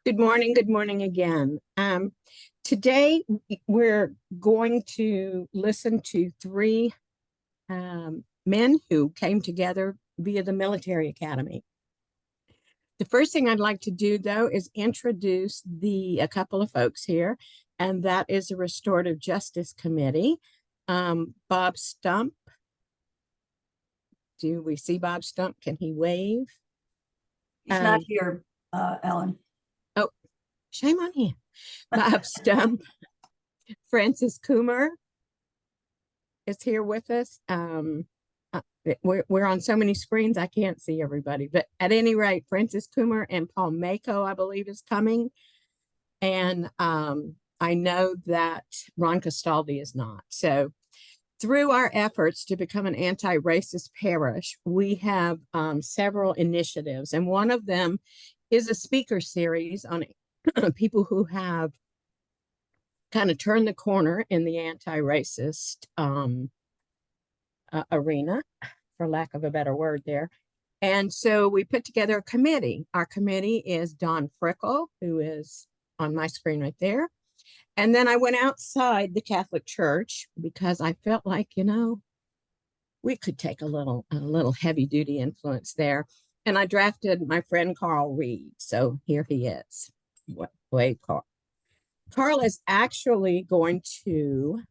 Good morning again. Today we're going to listen to three men who came together via the military academy. The first thing I'd like to do, though, is introduce a couple of folks here, and that is the Restorative Justice Committee. Bob Stump. Do we see Bob Stump? Can he wave? He's not here, Ellen. Oh, shame on him. Bob Stump. Francis Coomer is here with us. We're on so many screens, I can't see everybody. But at any rate, Francis Coomer and Paul Mako, I believe, is coming. And I know that Ron Castaldi is not. So through our efforts to become an anti-racist parish, we have several initiatives. And one of them is a speaker series on people who have kind of turned the corner in the anti-racist arena, for lack of a better word there. And so we put together a committee. Our committee is Don Frickle, who is on my screen right there. And then I went outside the Catholic Church because I felt like, we could take a little heavy duty influence there. And I drafted my friend Carl Reid. So here he is. Wait, Carl. Carl is actually going to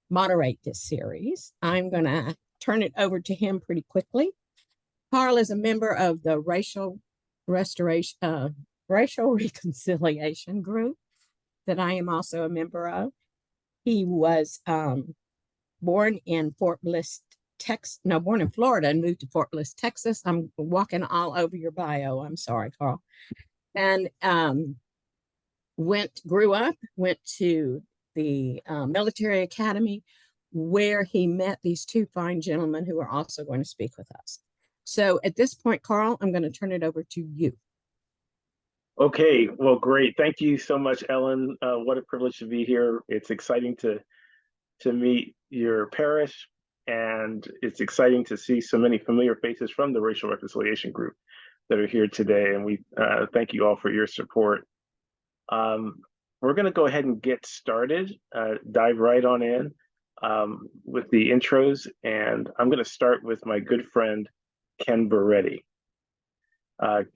moderate this series. I'm going to turn it over to him pretty quickly. Carl is a member of the Racial Reconciliation Group that I am also a member of. He was born in born in Florida and moved to Fort Bliss, Texas. I'm walking all over your bio. I'm sorry, Carl. And grew up, went to the military academy where he met these two fine gentlemen who are also going to speak with us. So at this point, Carl, I'm going to turn it over to you. Okay, well, great. Thank you so much, Ellen. What a privilege to be here. It's exciting to meet your parish, and it's exciting to see so many familiar faces from the Racial Reconciliation Group that are here today, and we thank you all for your support. We're going to go ahead and get started, dive right on in with the intros, and I'm going to start with my good friend, Ken Boretti.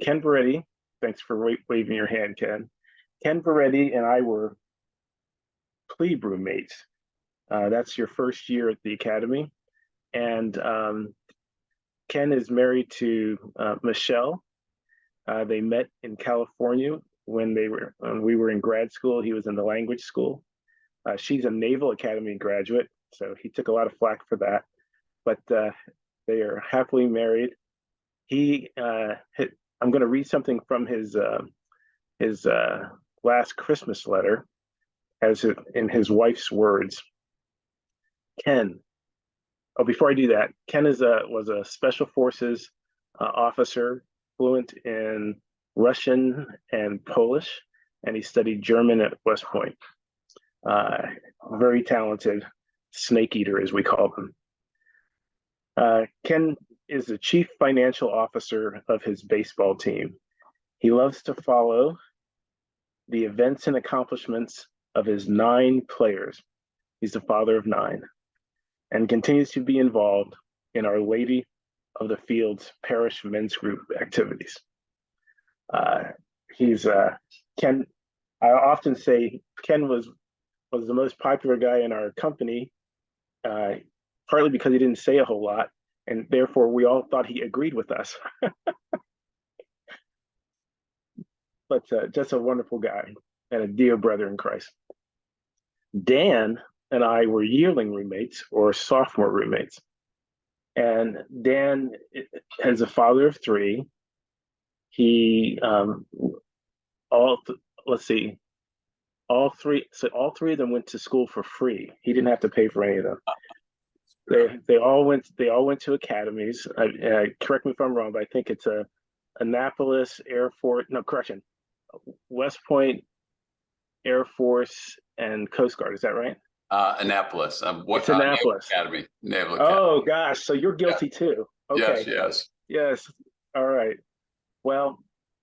Ken Boretti, thanks for waving your hand, Ken. Ken Boretti and I were plebe roommates. That's your first year at the academy. And Ken is married to Michelle. They met in California when we were in grad school. He was in the language school. She's a Naval Academy graduate, so he took a lot of flack for that. But they are happily married. I'm going to read something from his last Christmas letter, in his wife's words. Ken. Oh, before I do that, Ken was a Special Forces officer, fluent in Russian and Polish, and he studied German at West Point. Very talented snake eater, as we call him. Ken is the chief financial officer of his baseball team. He loves to follow the events and accomplishments of his 9 players. He's the father of 9, and continues to be involved in Our Lady of the Fields Parish Men's Group activities. Ken. I often say Ken was the most popular guy in our company, partly because he didn't say a whole lot, and therefore we all thought he agreed with us. But just a wonderful guy and a dear brother in Christ. Dan and I were yearling roommates, or sophomore roommates. And Dan is a father of 3. He all three of them went to school for free. He didn't have to pay for any of them. They all went to academies. Correct me if I'm wrong, but I think it's Annapolis Air Force. No, correction. West Point Air Force and Coast Guard. Is that right? Annapolis. It's Annapolis. Naval Academy. Oh gosh, so you're guilty too. Okay. Yes. Yes. All right. Well,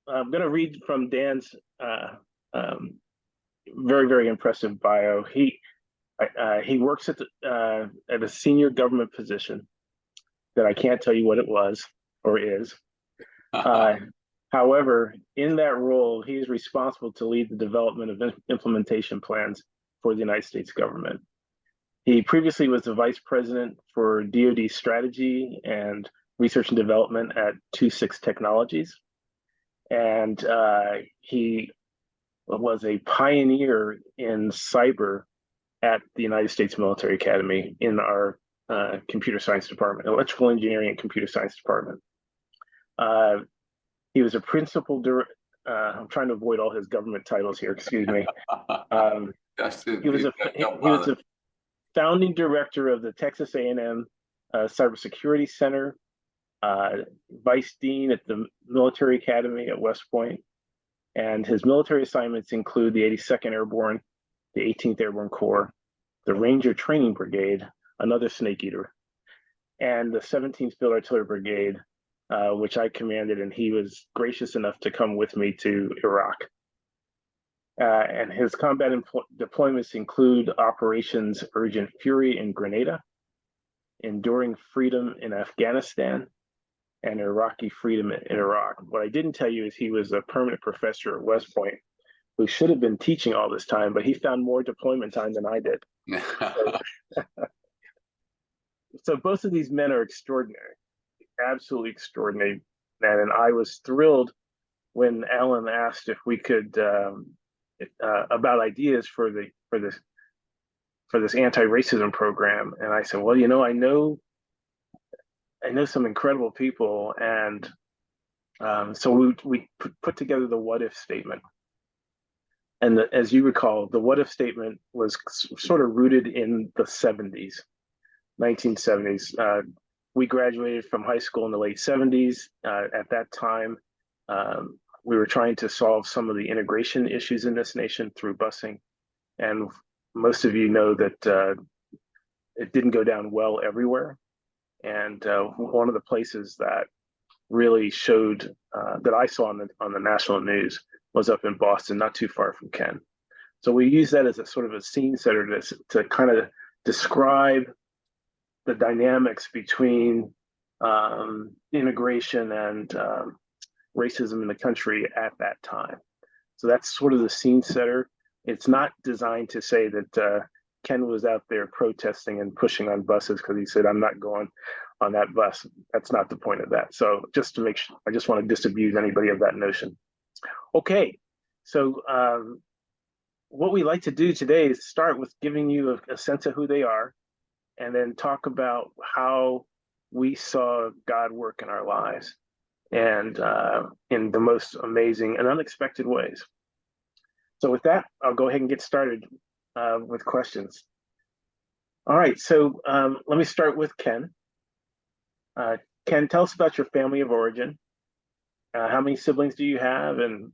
I'm going to read from Dan's very, very impressive bio. He works at a senior government position that I can't tell you what it was or is. However, in that role, he is responsible to lead the development of implementation plans for the United States government. He previously was the vice president for DoD strategy and research and development at 26 Technologies. And he was a pioneer in cyber at the United States Military Academy in our computer science department, electrical engineering and computer science department. He was a principal I'm trying to avoid all his government titles here, excuse me. He was a founding director of the Texas A&M Cybersecurity Center, vice dean at the Military Academy at West Point, and his military assignments include the 82nd Airborne, the 18th Airborne Corps, the Ranger Training Brigade, another snake eater, and the 17th Field Artillery Brigade, which I commanded, and he was gracious enough to come with me to Iraq. And his combat deployments include Operations Urgent Fury in Grenada, Enduring Freedom in Afghanistan, and Iraqi Freedom in Iraq. What I didn't tell you is he was a permanent professor at West Point who should have been teaching all this time, but he found more deployment time than I did. So both of these men are extraordinary, absolutely extraordinary. And I was thrilled when Alan asked if we could about ideas for this anti-racism program, and I said, well, I know some incredible people, and so we put together the what if statement. And as you recall, the what if statement was sort of rooted in the 1970s. We graduated from high school in the late 70s. At that time, we were trying to solve some of the integration issues in this nation through busing. And most of you know that it didn't go down well everywhere. And one of the places that really showed that I saw on the national news was up in Boston, not too far from Ken. So we use that as a sort of a scene setter to kind of describe the dynamics between integration and racism in the country at that time. So that's sort of the scene setter. It's not designed to say that Ken was out there protesting and pushing on buses because he said, I'm not going on that bus. That's not the point of that. So just to make sure, I just want to disabuse anybody of that notion. Okay, so what we like to do today is start with giving you a sense of who they are, and then talk about how we saw God work in our lives, and in the most amazing and unexpected ways. So with that, I'll go ahead and get started with questions. All right, so let me start with Ken. Ken, tell us about your family of origin. How many siblings do you have, and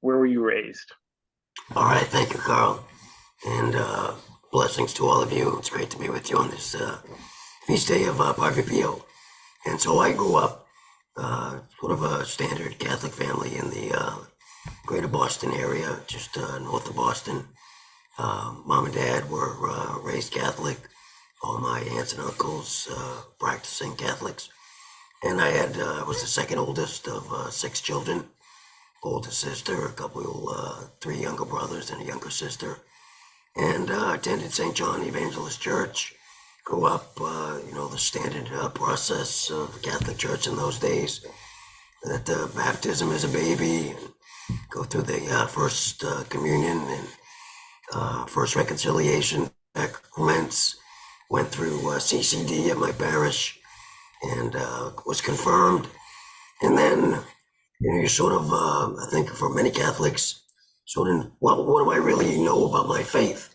where were you raised? All right, thank you, Carl, and blessings to all of you. It's great to be with you on this feast day of Padre Pio. And so I grew up sort of a standard Catholic family in the greater Boston area, just north of Boston. Mom and dad were raised Catholic. All my aunts and uncles practicing Catholics. And I was the second oldest of 6 children. Older sister, a couple, 3 younger brothers and a younger sister. And attended St. John Evangelist Church. Grew up, the standard process of the Catholic Church in those days. That baptism as a baby, and go through the first communion and first reconciliation sacraments. Went through CCD at my parish and was confirmed. And then, you sort of, I think for many Catholics, sort of, well, what do I really know about my faith?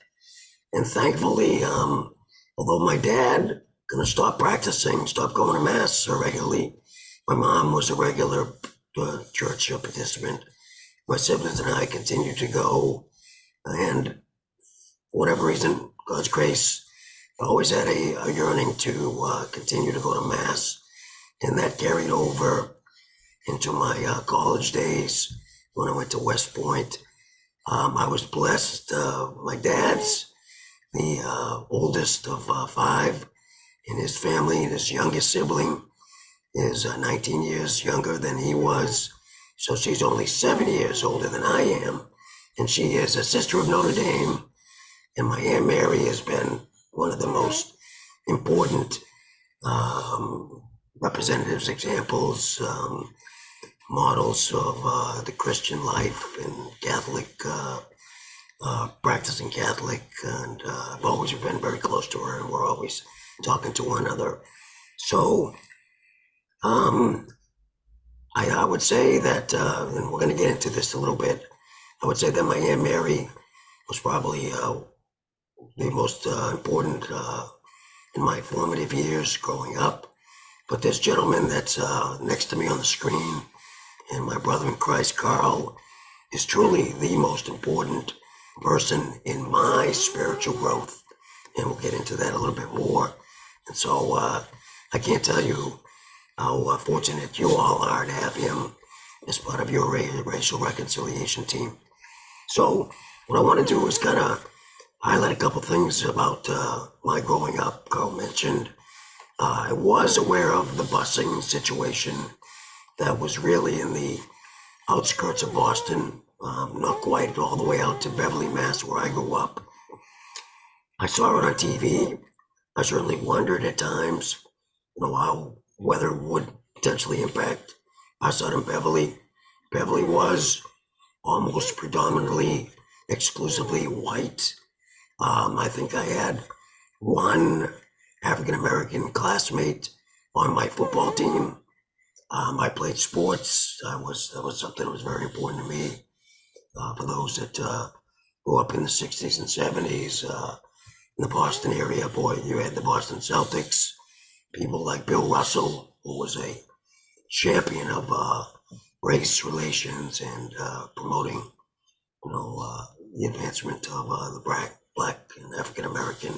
And thankfully, although my dad kind of stopped practicing, stopped going to Mass regularly, my mom was a regular church participant. My siblings and I continued to go, and for whatever reason, God's grace, I always had a yearning to continue to go to Mass, and that carried over. into my college days when I went to West Point. I was blessed. My dad's the oldest of 5 in his family, and his youngest sibling is 19 years younger than he was. So she's only 7 years older than I am. And she is a sister of Notre Dame. And my Aunt Mary has been one of the most important representatives, examples, models of the Christian life and Catholic, practicing Catholic. And I've always been very close to her, and we're always talking to one another. So I would say that, and we're going to get into this a little bit, I would say that my Aunt Mary was probably the most important in my formative years growing up. But this gentleman that's next to me on the screen, and my brother in Christ, Carl, is truly the most important person in my spiritual growth. And we'll get into that a little bit more. And so I can't tell you how fortunate you all are to have him as part of your racial reconciliation team. So what I want to do is kind of highlight a couple things about my growing up. Carl mentioned I was aware of the busing situation that was really in the outskirts of Boston, not quite all the way out to Beverly, Mass, where I grew up. I saw it on TV. I certainly wondered at times, how weather would potentially impact us out in Beverly. Beverly was almost predominantly, exclusively white. I think I had one African-American classmate on my football team. I played sports. That was something that was very important to me. For those that grew up in the 60s and 70s, in the Boston area, boy, you had the Boston Celtics, people like Bill Russell, who was a champion of race relations and promoting, the advancement of the black and African-American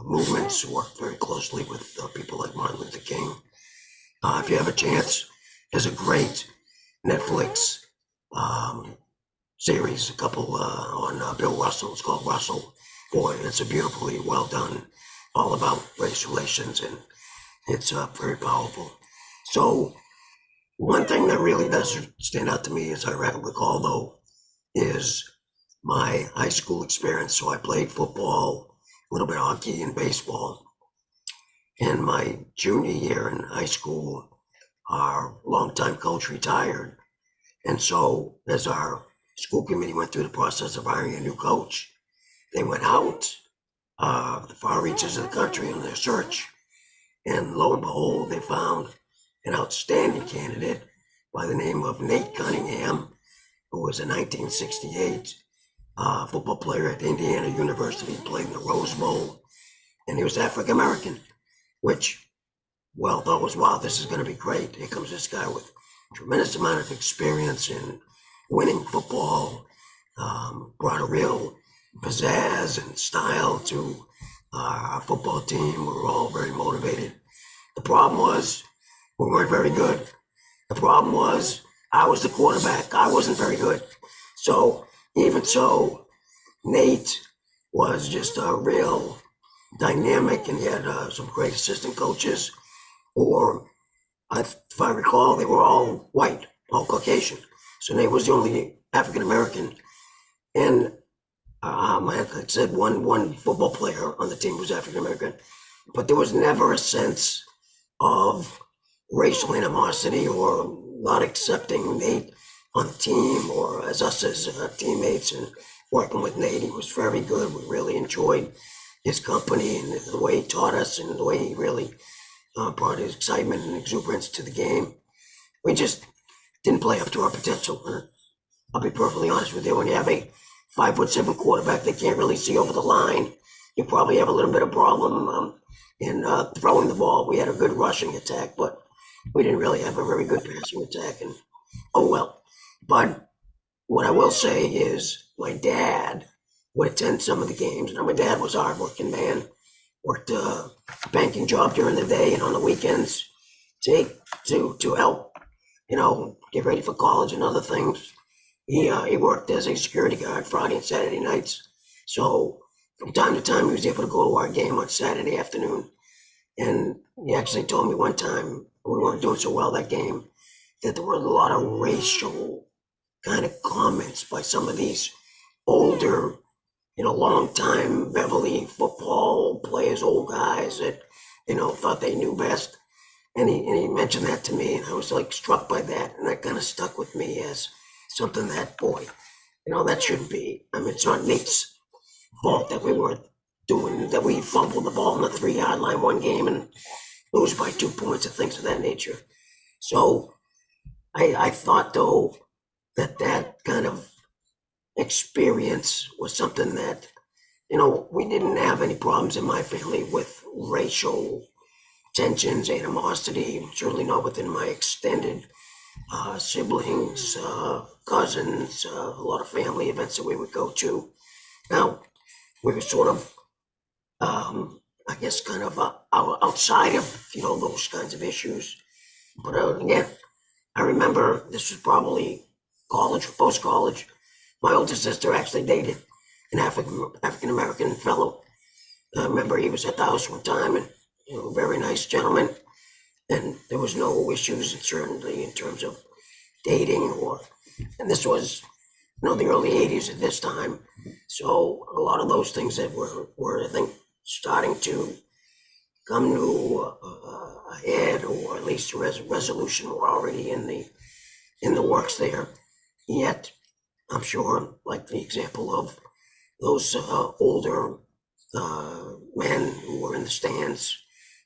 movements, worked very closely with people like Martin Luther King. If you have a chance, there's a great Netflix series, a couple on Bill Russell. It's called Russell. Boy, it's a beautifully well done, all about race relations, and it's very powerful. So one thing that really does stand out to me, as I recall, though, is my high school experience. So I played football, a little bit of hockey and baseball. In my junior year in high school, our longtime coach retired. And so as our school committee went through the process of hiring a new coach, they went out the far reaches of the country on their search. And lo and behold, they found an outstanding candidate by the name of Nate Cunningham, who was a 1968 football player at Indiana University, played in the Rose Bowl, and he was African American, which, well, thought was, wow, this is going to be great. Here comes this guy with a tremendous amount of experience in winning football, brought a real pizzazz and style to our football team. We were all very motivated. The problem was we weren't very good. The problem was I was the quarterback. I wasn't very good. So even so, Nate was just a real dynamic, and he had some great assistant coaches, or if I recall, they were all white, all Caucasian. So Nate was the only African American. And like I said, one football player on the team was African American, but there was never a sense of racial animosity or not accepting Nate on the team or as us as teammates. And working with Nate, he was very good. We really enjoyed his company and the way he taught us and the way he really brought his excitement and exuberance to the game. We just didn't play up to our potential. And I'll be perfectly honest with you, when you have a 5'7" quarterback that can't really see over the line, you probably have a little bit of problem in throwing the ball. We had a good rushing attack, but we didn't really have a very good passing attack. And oh well. But what I will say is my dad would attend some of the games. Now, my dad was a hardworking man, worked a banking job during the day and on the weekends to help get ready for college and other things. He worked as a security guard Friday and Saturday nights. So from time to time, he was able to go to our game on Saturday afternoon. And he actually told me one time we weren't doing so well that game that there were a lot of racial kind of comments by some of these older, long time Beverly football players, old guys that, thought they knew best. And he mentioned that to me, and I was like struck by that, and that kind of stuck with me as something that, boy, that shouldn't be. I mean, it's not Nate's fault that we weren't doing, that we fumbled the ball on the 3-yard line one game and lose by 2 points and things of that nature. So I thought, though, that kind of experience was something that, we didn't have any problems in my family with racial tensions, animosity, certainly not within my extended siblings, cousins, a lot of family events that we would go to. Now, we were sort of, I guess, kind of outside of, those kinds of issues. But again, I remember this was probably college or post-college. My older sister actually dated an African-American fellow. I remember he was at the house one time, and very nice gentleman, and there was no issues certainly in terms of dating and this was the early 80s at this time, so a lot of those things that were I think starting to come to a head, or at least resolution, were already in the works there. Yet I'm sure, like the example of those older men who were in the stands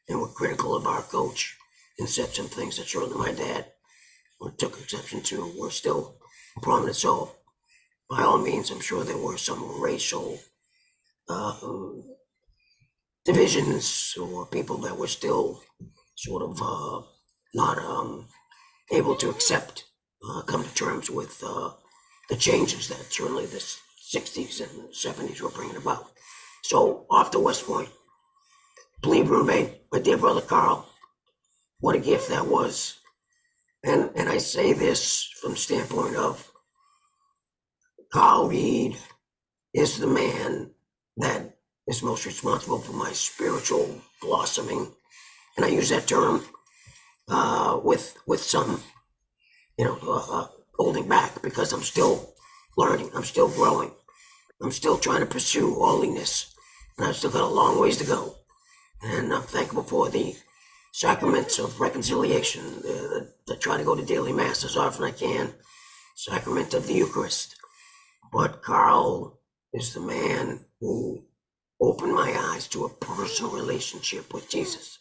and were critical of our coach and said some things that certainly my dad took exception to, were still prominent. So by all means, I'm sure there were some racial divisions, or people that were still sort of not able to accept, come to terms with the changes that certainly the 60s and 70s were bringing about. So off to West Point, Bleed roommate, my dear brother Carl, what a gift that was. And I say this from the standpoint of Carl Reid is the man that is most responsible for my spiritual blossoming. And I use that term with some, holding back, because I'm still learning, I'm still growing, I'm still trying to pursue holiness, and I've still got a long ways to go. And I'm thankful for the sacraments of reconciliation, that try to go to daily mass as often as I can, sacrament of the Eucharist. But Carl is the man who opened my eyes to a personal relationship with Jesus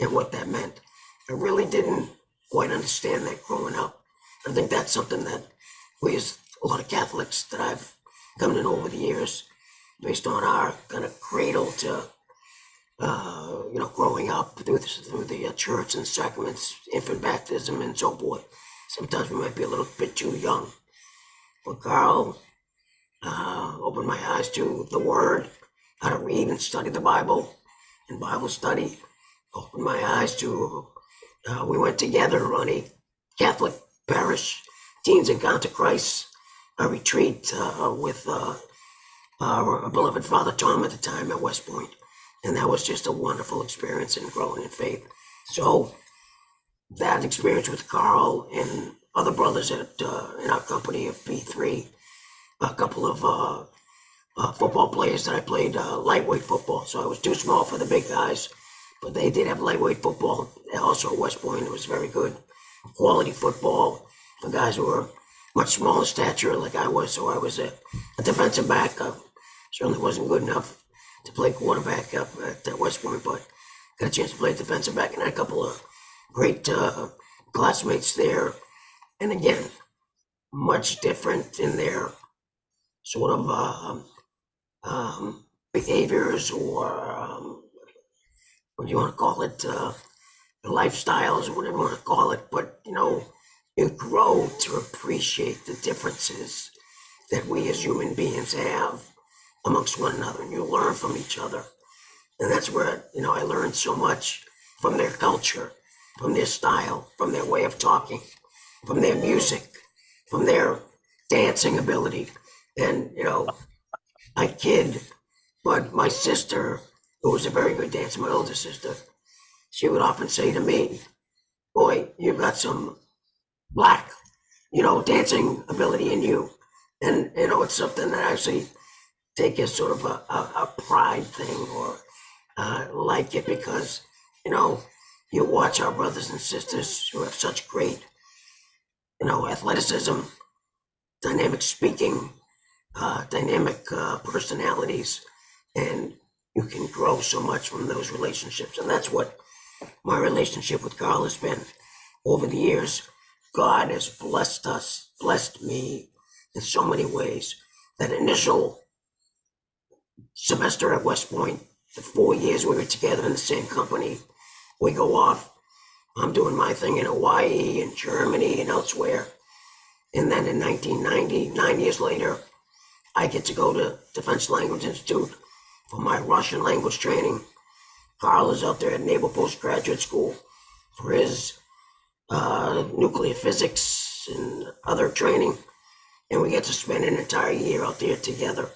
and what that meant. I really didn't quite understand that growing up. I think that's something that we, as a lot of Catholics that I've come to know over the years, based on our kind of cradle to growing up through the church and sacraments, infant baptism and so forth. Sometimes we might be a little bit too young. But Carl opened my eyes to the Word, how to read and study the Bible, and Bible study. Opened my eyes to, we went together on a Catholic parish, Teens Encounter Christ, a retreat with our beloved Father Tom at the time at West Point. And that was just a wonderful experience in growing in faith. So that experience with Carl and other brothers in our company of P3, a couple of football players that I played lightweight football. So I was too small for the big guys, but they did have lightweight football also at West Point. It was very good quality football for guys who were much smaller stature like I was. So I was a defensive back. Certainly wasn't good enough to play quarterback up at West Point, but got a chance to play defensive back, and had a couple of great classmates there. And again, much different in their sort of behaviors, or what do you want to call it, lifestyles, or whatever you want to call it. But you grow to appreciate the differences that we as human beings have amongst one another, and you learn from each other. And that's where, I learned so much from their culture, from their style, from their way of talking. from their music, from their dancing ability. And, I kid, but my sister, who was a very good dancer, my older sister, she would often say to me, boy, you've got some black, dancing ability in you. And, it's something that I actually take as sort of a pride thing, or like it, because, you watch our brothers and sisters who have such great, athleticism, dynamic speaking, dynamic personalities, and you can grow so much from those relationships. And that's what my relationship with Carl has been over the years. God has blessed us, blessed me in so many ways. That initial semester at West Point, the 4 years we were together in the same company, we go off. I'm doing my thing in Hawaii and Germany and elsewhere. And then in 1990, 9 years later, I get to go to Defense Language Institute for my Russian language training. Carl is out there at Naval Postgraduate School for his nuclear physics and other training. And we get to spend an entire year out there together.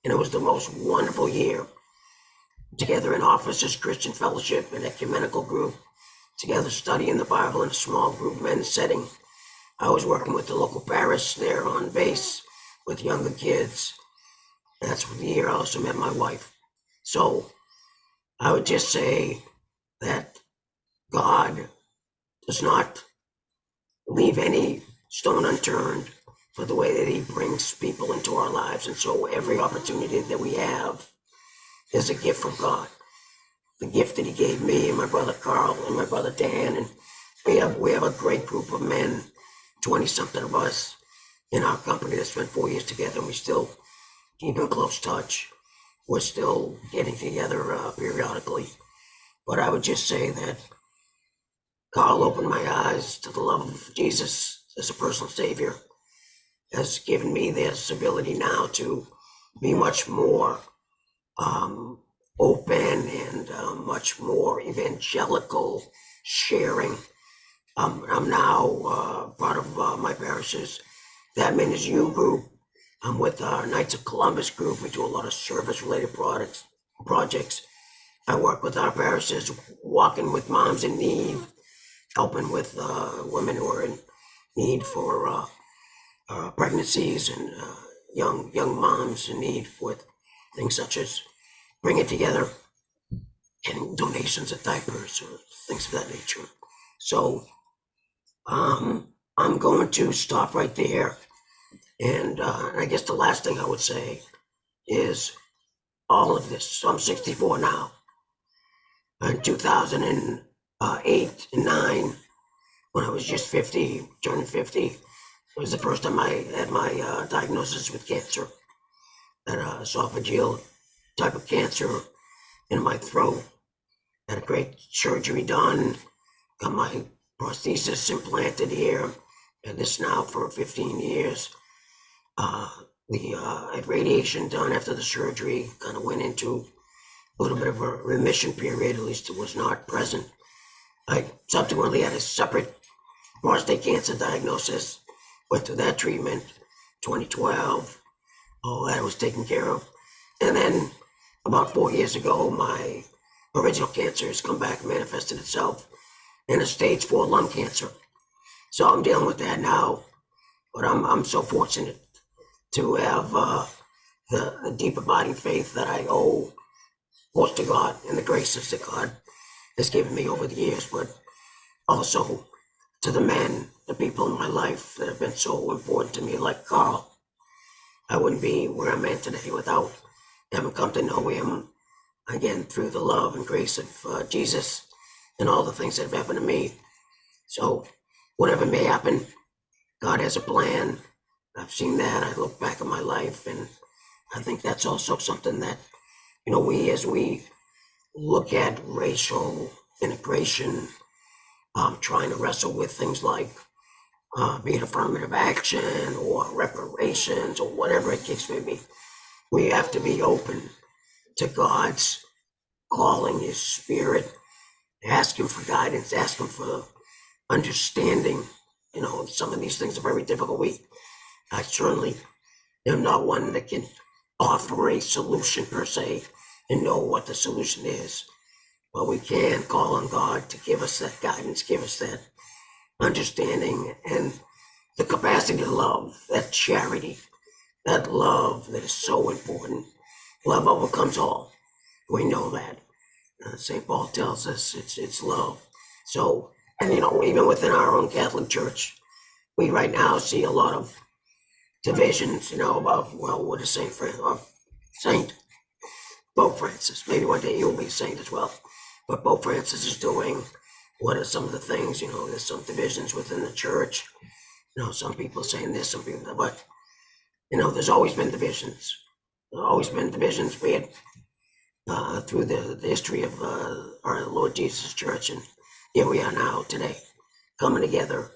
And it was the most wonderful year. Together in Officers Christian Fellowship, an ecumenical group, together studying the Bible in a small group men's setting. I was working with the local parish there on base with younger kids. That's the year I also met my wife. So I would just say that God does not leave any stone unturned for the way that he brings people into our lives. And so every opportunity that we have is a gift from God. The gift that he gave me and my brother Carl and my brother Dan. And we have a great group of men, 20-something of us in our company that spent 4 years together, and we still keep in close touch. We're still getting together periodically. But I would just say that Carl opened my eyes to the love of Jesus as a personal savior, has given me this ability now to be much more open and much more evangelical, sharing. I'm now part of my parish's That Man Is You group. I'm with our Knights of Columbus group. We do a lot of service-related projects. I work with our parishes, walking with moms in need, helping with women who are in need for pregnancies, and young moms in need with things such as bringing together getting donations of diapers or things of that nature. So I'm going to stop right there. And I guess the last thing I would say is all of this. So I'm 64 now. In 2008 and 9, when I was just 50, turning 50, was the first time I had my diagnosis with cancer, that esophageal type of cancer in my throat. Had a great surgery done, got my prosthesis implanted here, and this now for 15 years. I had radiation done after the surgery, kind of went into a little bit of a remission period, at least it was not present. I subsequently had a separate prostate cancer diagnosis, went through that treatment, 2012, all that was taken care of. And then about 4 years ago, my original cancer has come back and manifested itself in a stage 4 lung cancer. So I'm dealing with that now, but I'm so fortunate to have the deep abiding faith that I owe both to God and the graces that God has given me over the years, but also to the men, the people in my life that have been so important to me, like Carl. I wouldn't be where I'm at today without having come to know him, again, through the love and grace of Jesus and all the things that have happened to me. So whatever may happen, God has a plan. I've seen that. I look back at my life, and I think that's also something that, as we look at racial integration, trying to wrestle with things like be it affirmative action or reparations or whatever the case may be, we have to be open to God's calling, his spirit, ask him for guidance, ask him for understanding, you know, some of these things are very difficult. I certainly am not one that can offer a solution per se and know what the solution is. But we can call on God to give us that guidance, give us that understanding and the capacity to love, that charity, that love that is so important. Love overcomes all. We know that. St. Paul tells us it's love. So, and you know, even within our own Catholic Church, we right now see a lot of divisions, you know, about, well, what is Saint Pope Francis? Maybe one day he'll be a saint as well. But Pope Francis is doing, what are some of the things, you know, there's some divisions within the church. You know, some people saying this, some people that, but, you know, there's always been divisions. There's always been divisions, be it through the history of our Lord Jesus Church. And here we are now today, coming together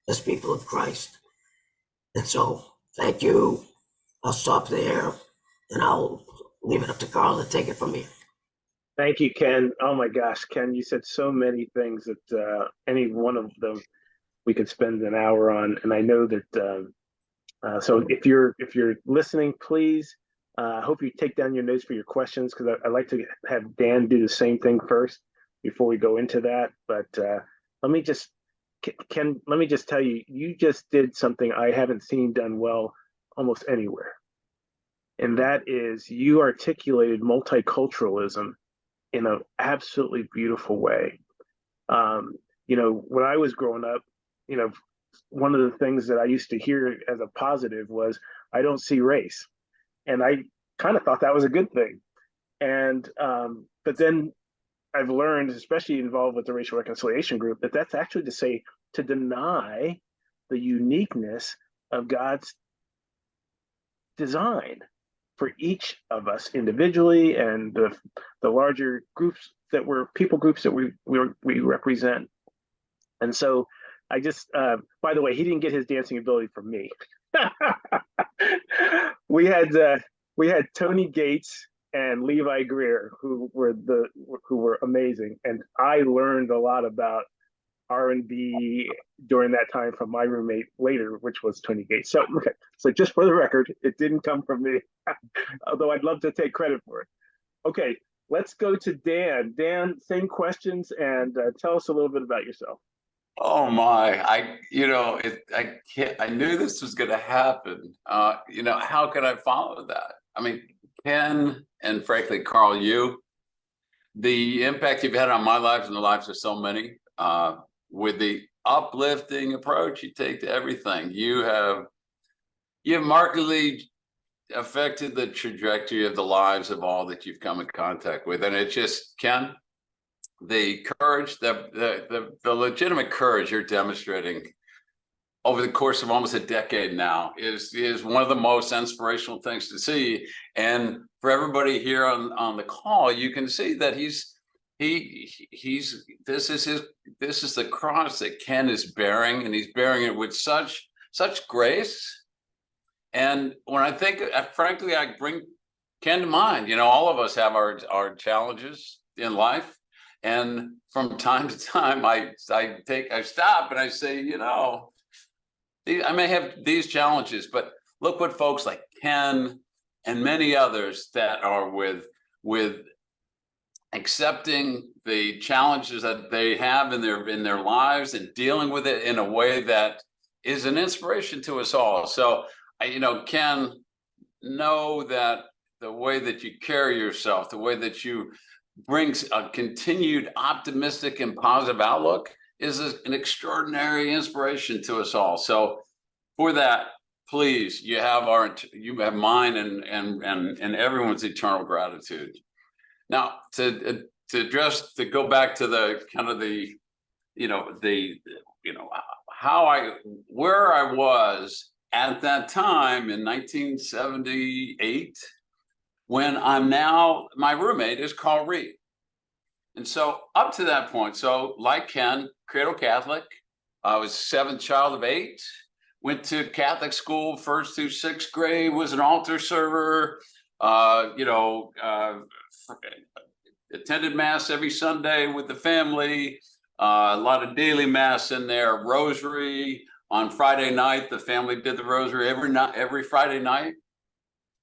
as people of Christ. And so, thank you. I'll stop there and I'll leave it up to Carl to take it from here. Thank you, Ken. Oh my gosh, Ken, you said so many things that any one of them we could spend an hour on. And I know that, so if you're listening, please, I hope you take down your notes for your questions, because I like to have Dan do the same thing first before we go into that. But let me just, Ken, let me just tell you, you just did something I haven't seen done well almost anywhere. And that is you articulated multiculturalism in an absolutely beautiful way. You know, when I was growing up, you know, one of the things that I used to hear as a positive was, I don't see race. And I kind of thought that was a good thing. And, but then I've learned, especially involved with the racial reconciliation group, that that's actually to deny the uniqueness of God's design for each of us individually and the larger groups that people groups that we represent. And so I just, by the way, he didn't get his dancing ability from me. We had Tony Gates and Levi Greer, who were amazing, and I learned a lot about R&B during that time from my roommate later, which was Tony Gates. So, okay, so just for the record, it didn't come from me, although I'd love to take credit for it. Okay, let's go to Dan. Dan, same questions, and tell us a little bit about yourself. Oh my, I knew this was going to happen. How could I follow that? I mean, Ken and frankly, Carl, the impact you've had on my life and the lives of so many, with the uplifting approach you take to everything, you've markedly affected the trajectory of the lives of all that you've come in contact with. And it's just, Ken, the courage, the legitimate courage you're demonstrating over the course of almost a decade now is one of the most inspirational things to see. And for everybody here on the call, you can see that this is the cross that Ken is bearing, and he's bearing it with such grace. And when I think, frankly, I bring Ken to mind. You know, all of us have our challenges in life. And from time to time, I stop and I say, you know, I may have these challenges, but look what folks like Ken and many others that are with accepting the challenges that they have in their lives and dealing with it in a way that is an inspiration to us all. So, Ken, know that the way that you carry yourself, the way that you brings a continued optimistic and positive outlook is an extraordinary inspiration to us all. So for that, please, you have mine and everyone's eternal gratitude. Now to go back to where I was at that time in 1978, when my roommate is Carl Reid. And so up to that point, so like Ken, cradle Catholic, I was seventh child of 8, went to Catholic school 1st through 6th grade, was an altar server, attended mass every Sunday with the family, a lot of daily mass in there, rosary, On Friday night, the family did the rosary every Friday night.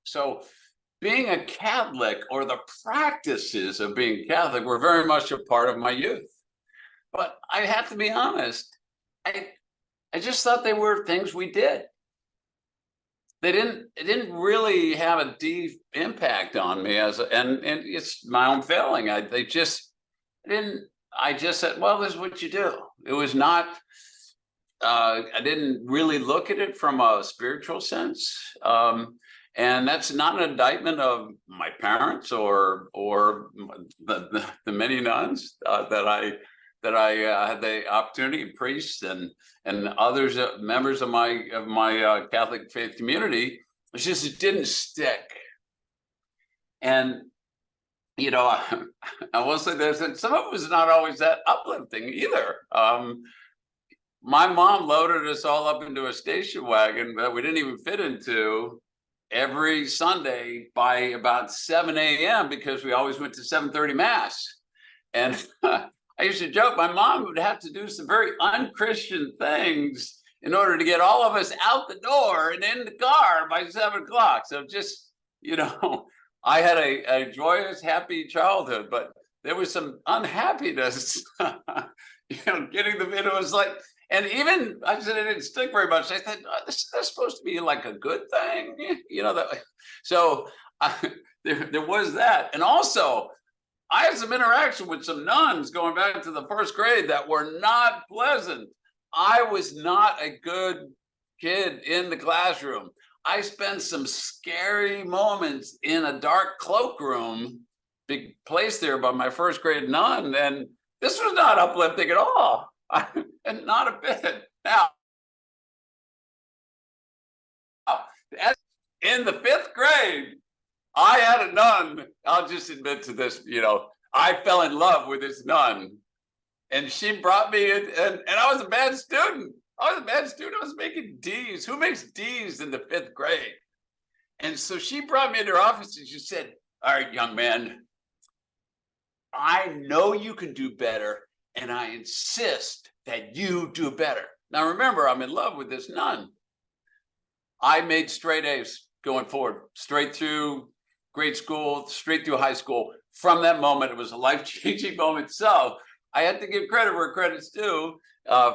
So being a Catholic, or the practices of being Catholic, were very much a part of my youth. But I have to be honest, I just thought they were things we did. It didn't really have a deep impact on me and it's my own failing. I just said, well, this is what you do. It was not, I didn't really look at it from a spiritual sense. And that's not an indictment of my parents or the many nuns that I had the opportunity, priests and others, members of my Catholic faith community. It's just, it didn't stick. And you know, I will say this, and some of it was not always that uplifting either. My mom loaded us all up into a station wagon that we didn't even fit into every Sunday by about 7 a.m. because we always went to 7:30 mass. And I used to joke, my mom would have to do some very unchristian things in order to get all of us out the door and in the car by 7 o'clock. So just, you know, I had a joyous, happy childhood, but there was some unhappiness, you know, getting them. It was like, and even I said it didn't stick very much. I thought, oh, this is supposed to be like a good thing, you know. That so there was that, and also I had some interaction with some nuns going back to the first grade that were not pleasant. I was not a good kid in the classroom. I spent some scary moments in a dark cloakroom, big place there by my first grade nun, and this was not uplifting at all, and not a bit. Now, in the 5th grade, I had a nun. I'll just admit to this, you know, I fell in love with this nun, and she brought me in, and I was a bad student. I was making D's. Who makes D's in the 5th grade? And so she brought me into her office and she said, all right, young man, I know you can do better, and I insist that you do better. Now, remember, I'm in love with this nun. I made straight A's going forward, straight through grade school, straight through high school. From that moment, it was a life-changing moment. So I had to give credit where credit's due.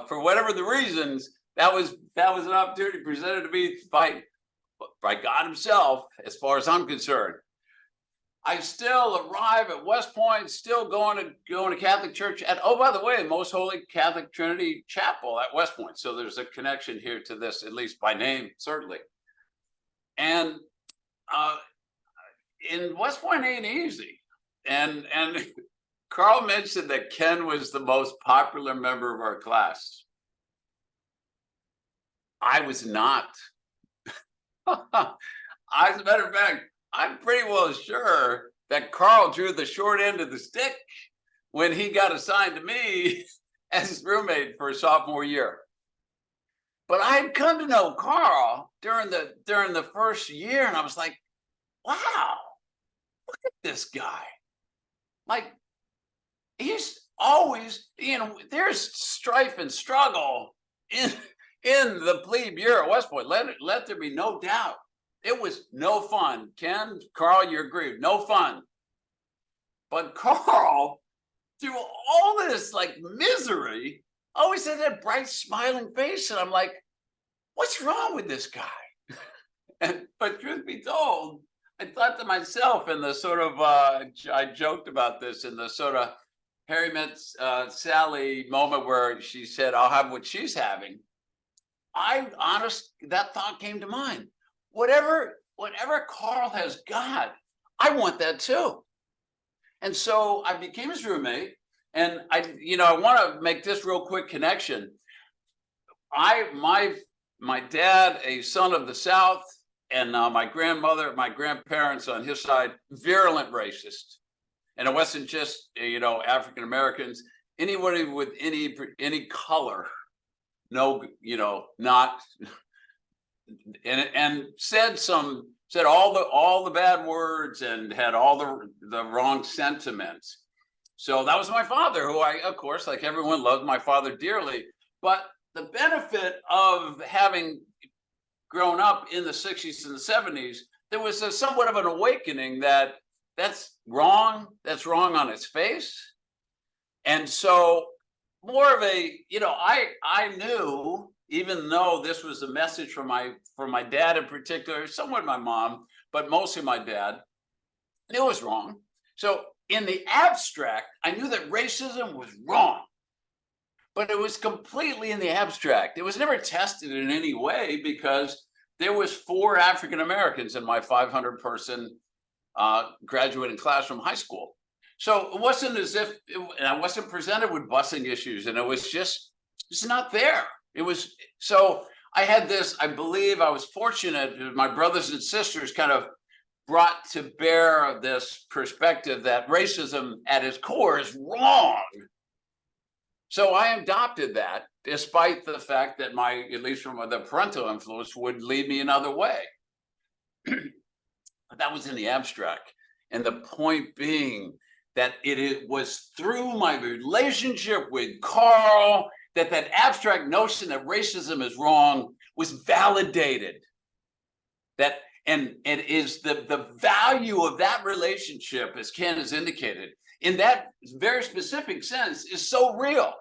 For whatever the reasons, that was an opportunity presented to me by God himself, as far as I'm concerned. I still arrive at West Point, still going to Catholic church at, oh, by the way, Most Holy Catholic Trinity Chapel at West Point. So there's a connection here to this, at least by name, certainly. And in West Point ain't easy. And Carl mentioned that Ken was the most popular member of our class. I was not. As a matter of fact, I'm pretty well sure that Carl drew the short end of the stick when he got assigned to me as his roommate for sophomore year. But I had come to know Carl during the first year, and I was like, wow, look at this guy. Like, he's always, you know, there's strife and struggle in the plebe year at West Point. Let there be no doubt. It was no fun. Ken, Carl, you agree, no fun. But Carl, through all this like misery, always had that bright smiling face. And I'm like, what's wrong with this guy? But truth be told, I thought to myself in the sort of, I joked about this in the sort of Harry met Sally moment where she said, I'll have what she's having. That thought came to mind. Whatever Carl has got, I want that too. And so I became his roommate. And I want to make this real quick connection. My dad, a son of the South, and my grandparents on his side, virulent racist. And it wasn't just, African Americans, anybody with any color, not, and said all the bad words and had all the wrong sentiments. So that was my father, who I, of course, like everyone, loved my father dearly. But the benefit of having grown up in the 60s and the 70s, there was a somewhat of an awakening that that's wrong on its face. And so more of a, I knew, even though this was a message from my dad in particular, somewhat my mom, but mostly my dad, it was wrong. So in the abstract, I knew that racism was wrong, but it was completely in the abstract. It was never tested in any way because there was 4 African Americans in my 500-person graduating class from high school. So it wasn't as if, and I wasn't presented with busing issues, and it was just, it's not there. It was, so I had this, I believe I was fortunate, my brothers and sisters kind of brought to bear this perspective that racism at its core is wrong. So I adopted that, despite the fact that at least from the parental influence, would lead me another way. But that was in the abstract. And the point being that it was through my relationship with Carl that abstract notion that racism is wrong was validated. That and it is the value of that relationship, as Ken has indicated, in that very specific sense, is so real.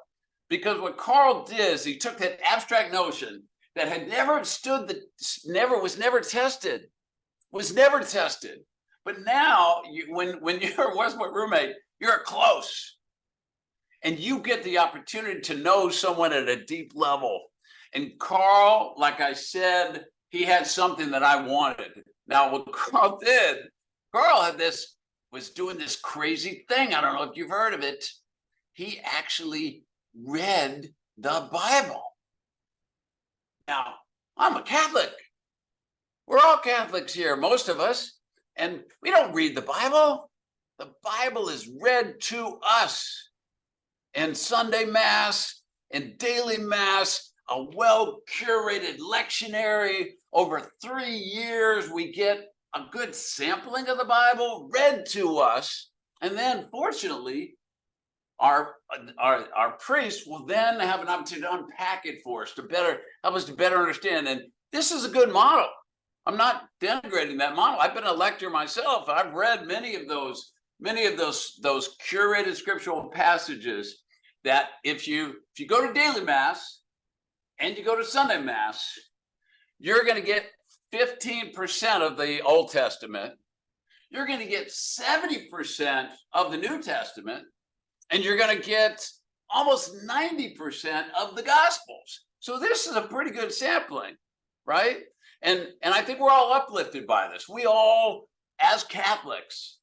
Because what Carl did is he took that abstract notion that had was never tested. But now, when you're a Westwood roommate, you're close. And you get the opportunity to know someone at a deep level. And Carl, like I said, he had something that I wanted. Now, what Carl did, was doing this crazy thing. I don't know if you've heard of it. He actually read the Bible. Now, I'm a Catholic. We're all Catholics here, most of us, and we don't read the Bible. The Bible is read to us in Sunday Mass, in daily Mass, a well-curated lectionary. Over 3 years, we get a good sampling of the Bible read to us, and then, fortunately, our priest will then have an opportunity to unpack it for us, to help us to better understand. And this is a good model. I'm not denigrating that model. I've been a lector myself. I've read many of those curated scriptural passages that if you go to daily Mass and you go to Sunday Mass, you're going to get 15% of the Old Testament. You're going to get 70% of the New Testament, and you're going to get almost 90% of the Gospels. So this is a pretty good sampling, right? And I think we're all uplifted by this. We all, as Catholics,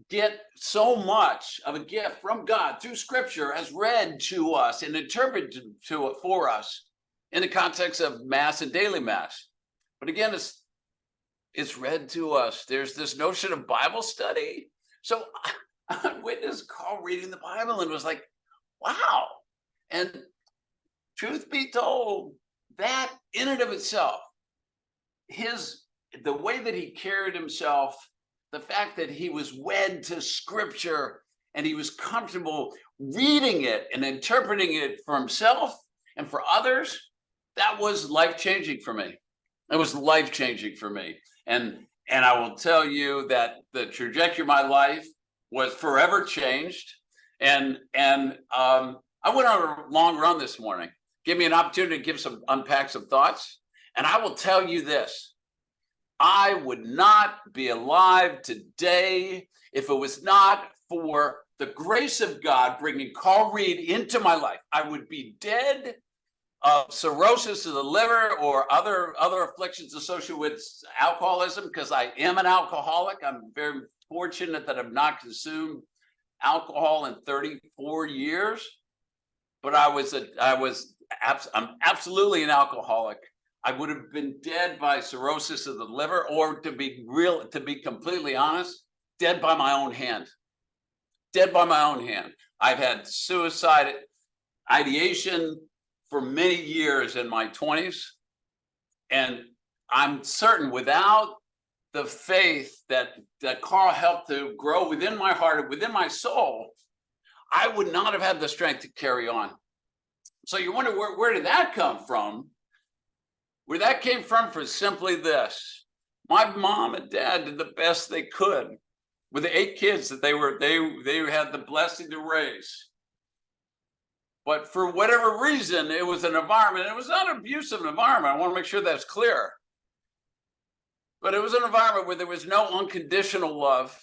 get so much of a gift from God through Scripture as read to us and interpreted to it for us in the context of Mass and daily Mass. But again, it's read to us. There's this notion of Bible study. So I witnessed Carl reading the Bible and was like, wow. And truth be told, that in and of itself, the way that he carried himself, the fact that he was wed to Scripture and he was comfortable reading it and interpreting it for himself and for others, that was life-changing for me. It was life-changing for me. And I will tell you that the trajectory of my life was forever changed. And I went on a long run this morning. Give me an opportunity to unpack some thoughts. And I will tell you this, I would not be alive today if it was not for the grace of God bringing Carl Reid into my life. I would be dead of cirrhosis of the liver or other afflictions associated with alcoholism, because I am an alcoholic. I'm very fortunate that I've not consumed alcohol in 34 years, but I'm absolutely an alcoholic. I would have been dead by cirrhosis of the liver, or to be completely honest, dead by my own hand. Dead by my own hand. I've had suicide ideation for many years in my 20s. And I'm certain without the faith that Carl helped to grow within my heart, within my soul, I would not have had the strength to carry on. So you wonder where did that come from? Where that came from for simply this. My mom and dad did the best they could with the 8 kids that they had the blessing to raise. But for whatever reason, it was an environment. It was not an abusive environment. I want to make sure that's clear. But it was an environment where there was no unconditional love.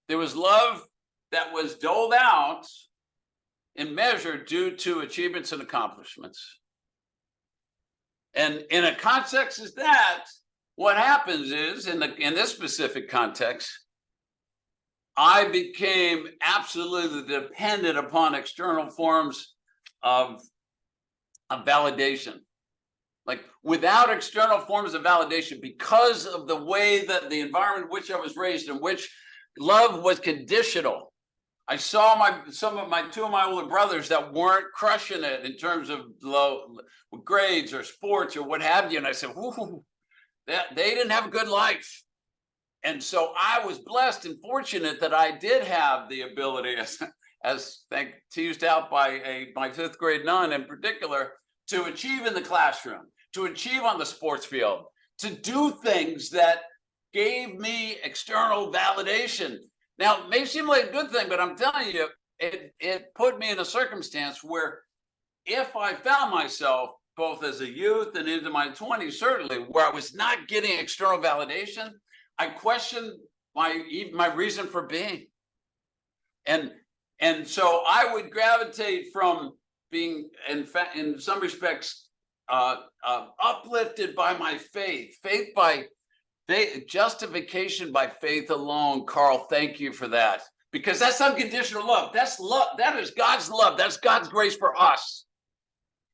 There was love that was doled out in measure due to achievements and accomplishments. And in a context as that, what happens is, in this specific context, I became absolutely dependent upon external forms of validation. Like, without external forms of validation, because of the way that the environment in which I was raised, in which love was conditional, I saw two of my older brothers that weren't crushing it in terms of low grades or sports or what have you, and I said, "Ooh, they didn't have a good life." And so I was blessed and fortunate that I did have the ability, as teased out by my 5th grade nun in particular, to achieve in the classroom, to achieve on the sports field, to do things that gave me external validation. Now, it may seem like a good thing, but I'm telling you, it put me in a circumstance where if I found myself, both as a youth and into my 20s, certainly, where I was not getting external validation, I questioned my reason for being. And so I would gravitate from being, in some respects, uplifted by my faith, justification by faith alone. Carl, thank you for that, because that's unconditional love. That's love. That is God's love. That's God's grace for us.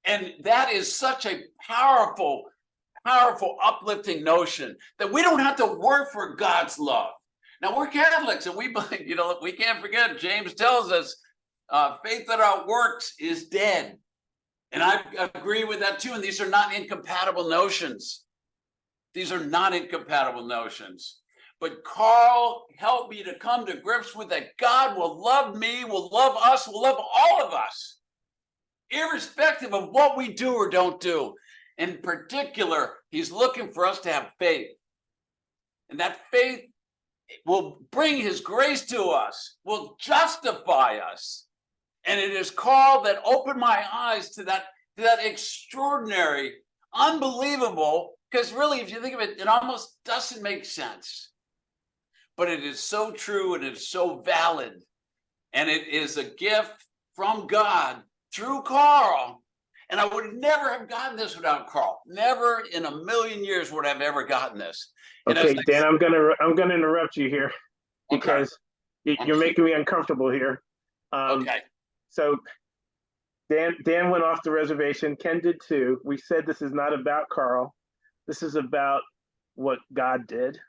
And that is such a powerful, uplifting notion that we don't have to work for God's love. Now, we're Catholics, and we believe, we can't forget, James tells us, faith without works is dead. And I agree with that too. And these are not incompatible notions. These are not incompatible notions. But Carl helped me to come to grips with that. God will love me, will love us, will love all of us, irrespective of what we do or don't do. In particular, he's looking for us to have faith. And that faith will bring his grace to us, will justify us. And it is Carl that opened my eyes to that extraordinary, unbelievable, because really, if you think of it, it almost doesn't make sense. But it is so true, and it is so valid. And it is a gift from God through Carl. And I would never have gotten this without Carl. Never in a million years would I have ever gotten this. Okay, Dan, I'm gonna interrupt you here because you're making me uncomfortable here. Okay. So Dan went off the reservation. Ken did too. We said this is not about Carl. This is about what God did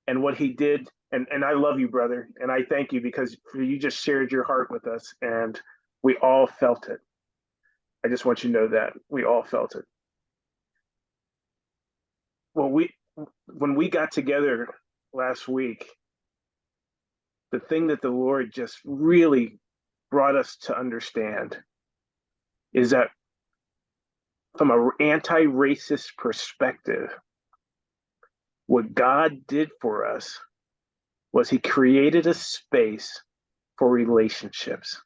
and what he did. And I love you, brother. And I thank you because you just shared your heart with us, and we all felt it. I just want you to know that we all felt it. Well, when we got together last week, the thing that the Lord just really brought us to understand is that from an anti-racist perspective, what God did for us was he created a space for relationships.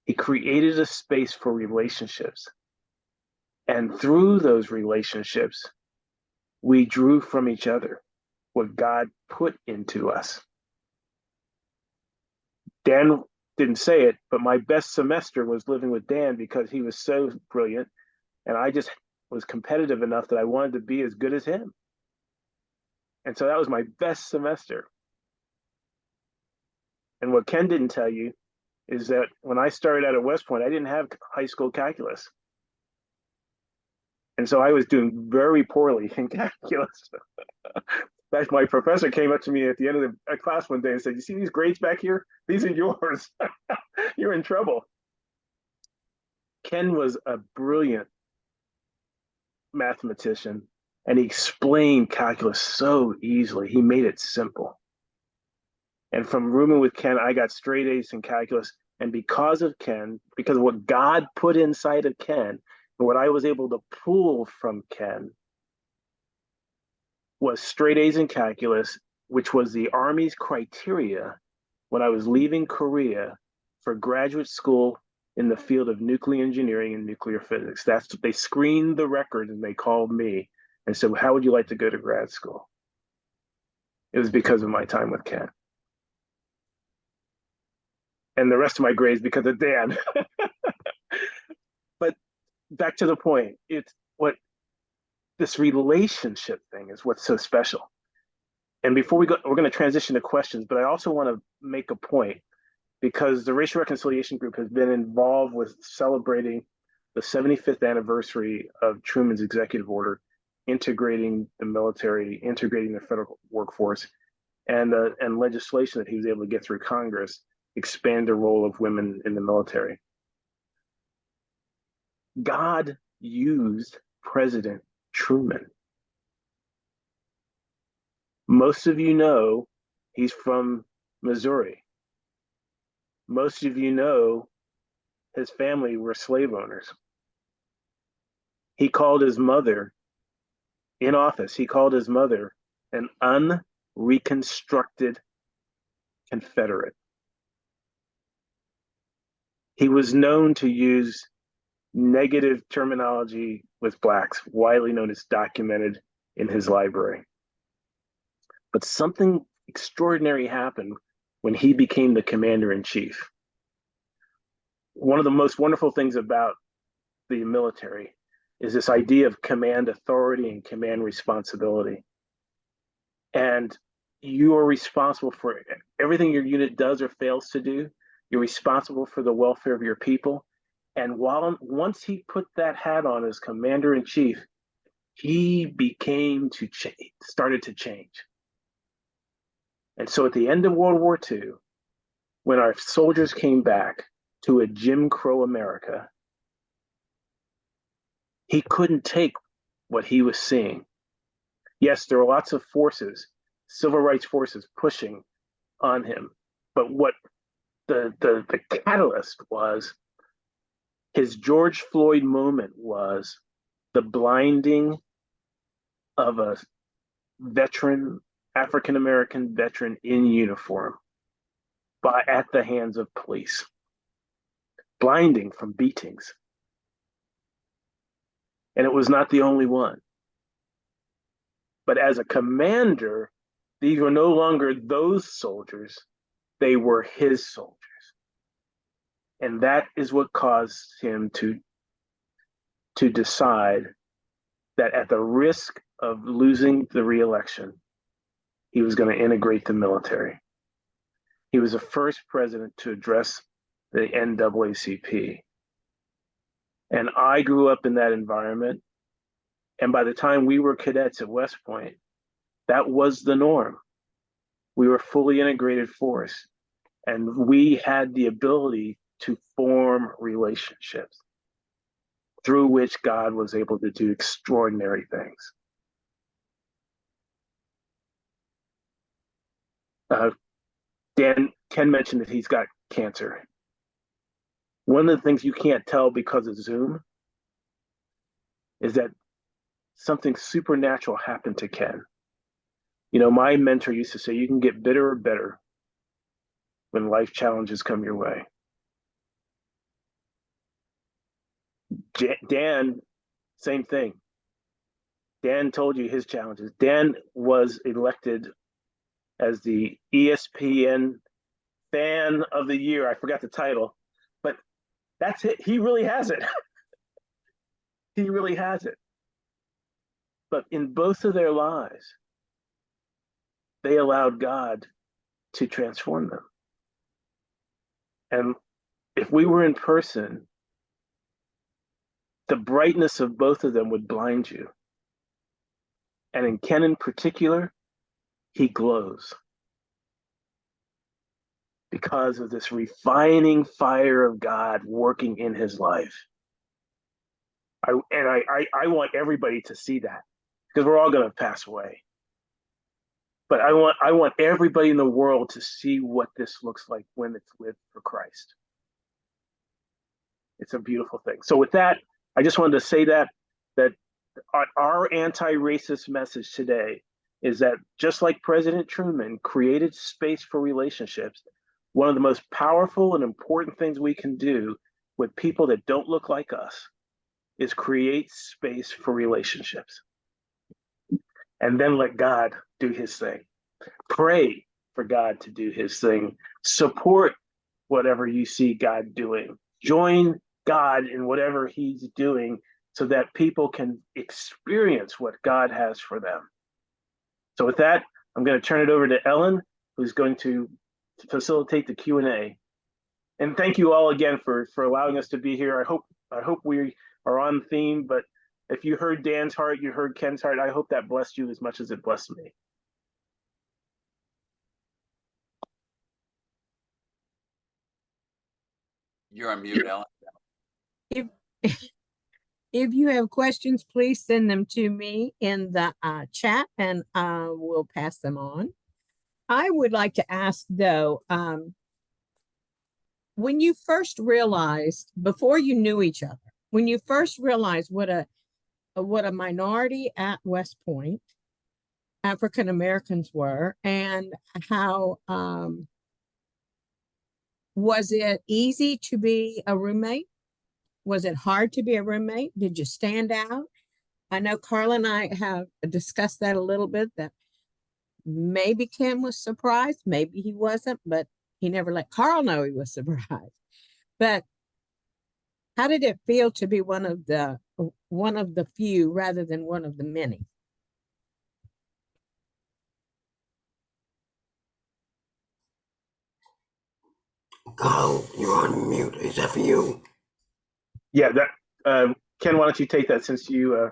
He created a space for relationships. And through those relationships, we drew from each other what God put into us. Dan didn't say it, but my best semester was living with Dan because he was so brilliant. And I just was competitive enough that I wanted to be as good as him. And so that was my best semester. And what Ken didn't tell you is that when I started out at West Point, I didn't have high school calculus. And so I was doing very poorly in calculus. In fact, my professor came up to me at the end of the class one day and said, "You see these grades back here? These are yours. You're in trouble." Ken was a brilliant mathematician, and he explained calculus so easily. He made it simple. And from rooming with Ken, I got straight A's in calculus. And because of Ken, because of what God put inside of Ken, and what I was able to pull from Ken was straight A's in calculus, which was the Army's criteria when I was leaving Korea for graduate school in the field of nuclear engineering and nuclear physics. They screened the record and they called me and said, how would you like to go to grad school? It was because of my time with Ken. And the rest of my grades because of Dan. But back to the point, it's what this relationship thing is what's so special. And before we go, we're going to transition to questions, but I also want to make a point because the Racial Reconciliation Group has been involved with celebrating the 75th anniversary of Truman's executive order, integrating the military, integrating the federal workforce, and legislation that he was able to get through Congress, expand the role of women in the military. God used President Truman. Most of you know he's from Missouri. Most of you know his family were slave owners. He called his mother, in office, he called his mother an unreconstructed Confederate. He was known to use negative terminology with blacks, widely known as documented in his library. But something extraordinary happened when he became the commander-in-chief. One of the most wonderful things about the military is this idea of command authority and command responsibility. And you are responsible for everything your unit does or fails to do. You're responsible for the welfare of your people. And once he put that hat on as commander-in-chief, he started to change. And so at the end of World War II, when our soldiers came back to a Jim Crow America, he couldn't take what he was seeing. Yes, there were lots of forces, civil rights forces pushing on him. But what the catalyst was, his George Floyd moment was the blinding of a veteran, African-American veteran in uniform at the hands of police. Blinding from beatings. And it was not the only one. But as a commander, these were no longer those soldiers, they were his soldiers. And that is what caused him to decide that at the risk of losing the re-election, he was going to integrate the military. He was the first president to address the NAACP. And I grew up in that environment. And by the time we were cadets at West Point, that was the norm. We were a fully integrated force. And we had the ability to form relationships through which God was able to do extraordinary things. Ken mentioned that he's got cancer. One of the things you can't tell because of Zoom is that something supernatural happened to Ken. You know, my mentor used to say, you can get bitter or better when life challenges come your way. Dan, same thing. Dan told you his challenges. Dan was elected as the ESPN Fan of the Year. I forgot the title, but that's it. He really has it. He really has it. But in both of their lives, they allowed God to transform them. And if we were in person, the brightness of both of them would blind you. And in Ken in particular, he glows because of this refining fire of God working in his life. I want everybody to see that because we're all going to pass away. But I want everybody in the world to see what this looks like when it's lived for Christ. It's a beautiful thing. So with that, I just wanted to say that our anti-racist message today is that just like President Truman created space for relationships, one of the most powerful and important things we can do with people that don't look like us is create space for relationships. And then let God do his thing. Pray for God to do his thing. Support whatever you see God doing. Join God in whatever he's doing so that people can experience what God has for them. So with that, I'm going to turn it over to Ellen, who's going to facilitate the Q&A. And thank you all again for allowing us to be here. I hope we are on theme, but if you heard Dan's heart, you heard Ken's heart, I hope that blessed you as much as it blessed me. You're on mute, Ellen. If, if you have questions, please send them to me in the chat and we'll pass them on. I would like to ask though, when you first realized, before you knew each other, when you first realized what a minority at West Point African Americans were, and how was it easy to be a roommate? Was it hard to be a roommate? Did you stand out? I know Carl and I have discussed that a little bit, that maybe Ken was surprised, maybe he wasn't, but he never let Carl know he was surprised. But how did it feel to be one of the few rather than one of the many? Carl, you're on mute. Is that for you? Yeah, Ken, why don't you take that since you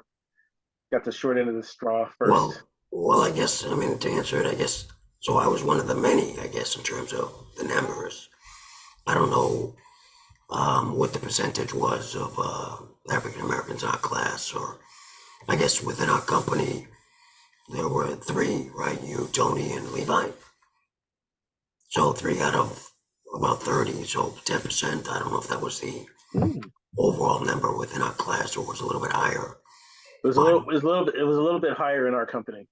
got the short end of the straw first? Well, I guess, I mean, to answer it, I guess, so I was one of the many, I guess, in terms of the numbers. I don't know what the percentage was of African Americans in our class, or I guess within our company, there were 3, right? You, Tony, and Levi. So 3 out of about 30, so 10%. I don't know if that was the overall number within our class or was a little bit higher. It was a little bit higher in our company.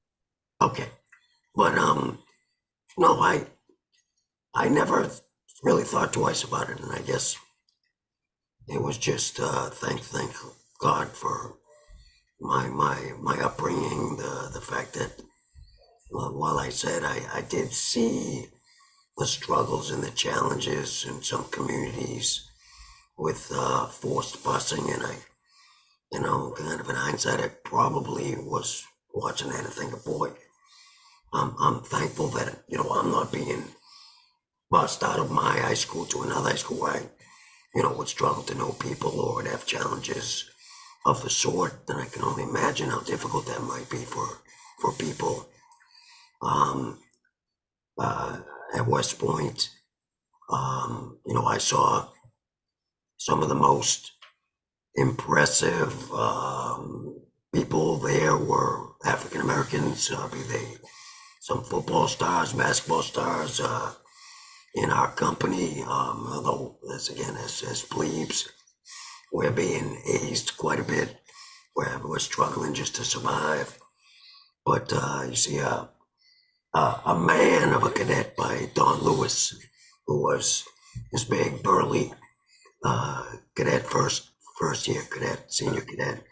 Okay, but no, I never really thought twice about it, and I guess it was just thank God for my upbringing, the fact that while I said I did see the struggles and the challenges in some communities with forced busing, and I, you know, kind of in hindsight, I probably was watching that and thinking, boy, I'm thankful that, you know, I'm not being bussed out of my high school to another high school where I, you know, would struggle to know people or would have challenges of the sort. Then I can only imagine how difficult that might be for people at West Point. You know, I saw some of the most impressive people there were African Americans, be they some football stars, basketball stars in our company. Although, as plebes, we're being hazed quite a bit. We're struggling just to survive. But you see a man of a cadet by Don Lewis, who was this big, burly cadet, first year cadet, senior cadet.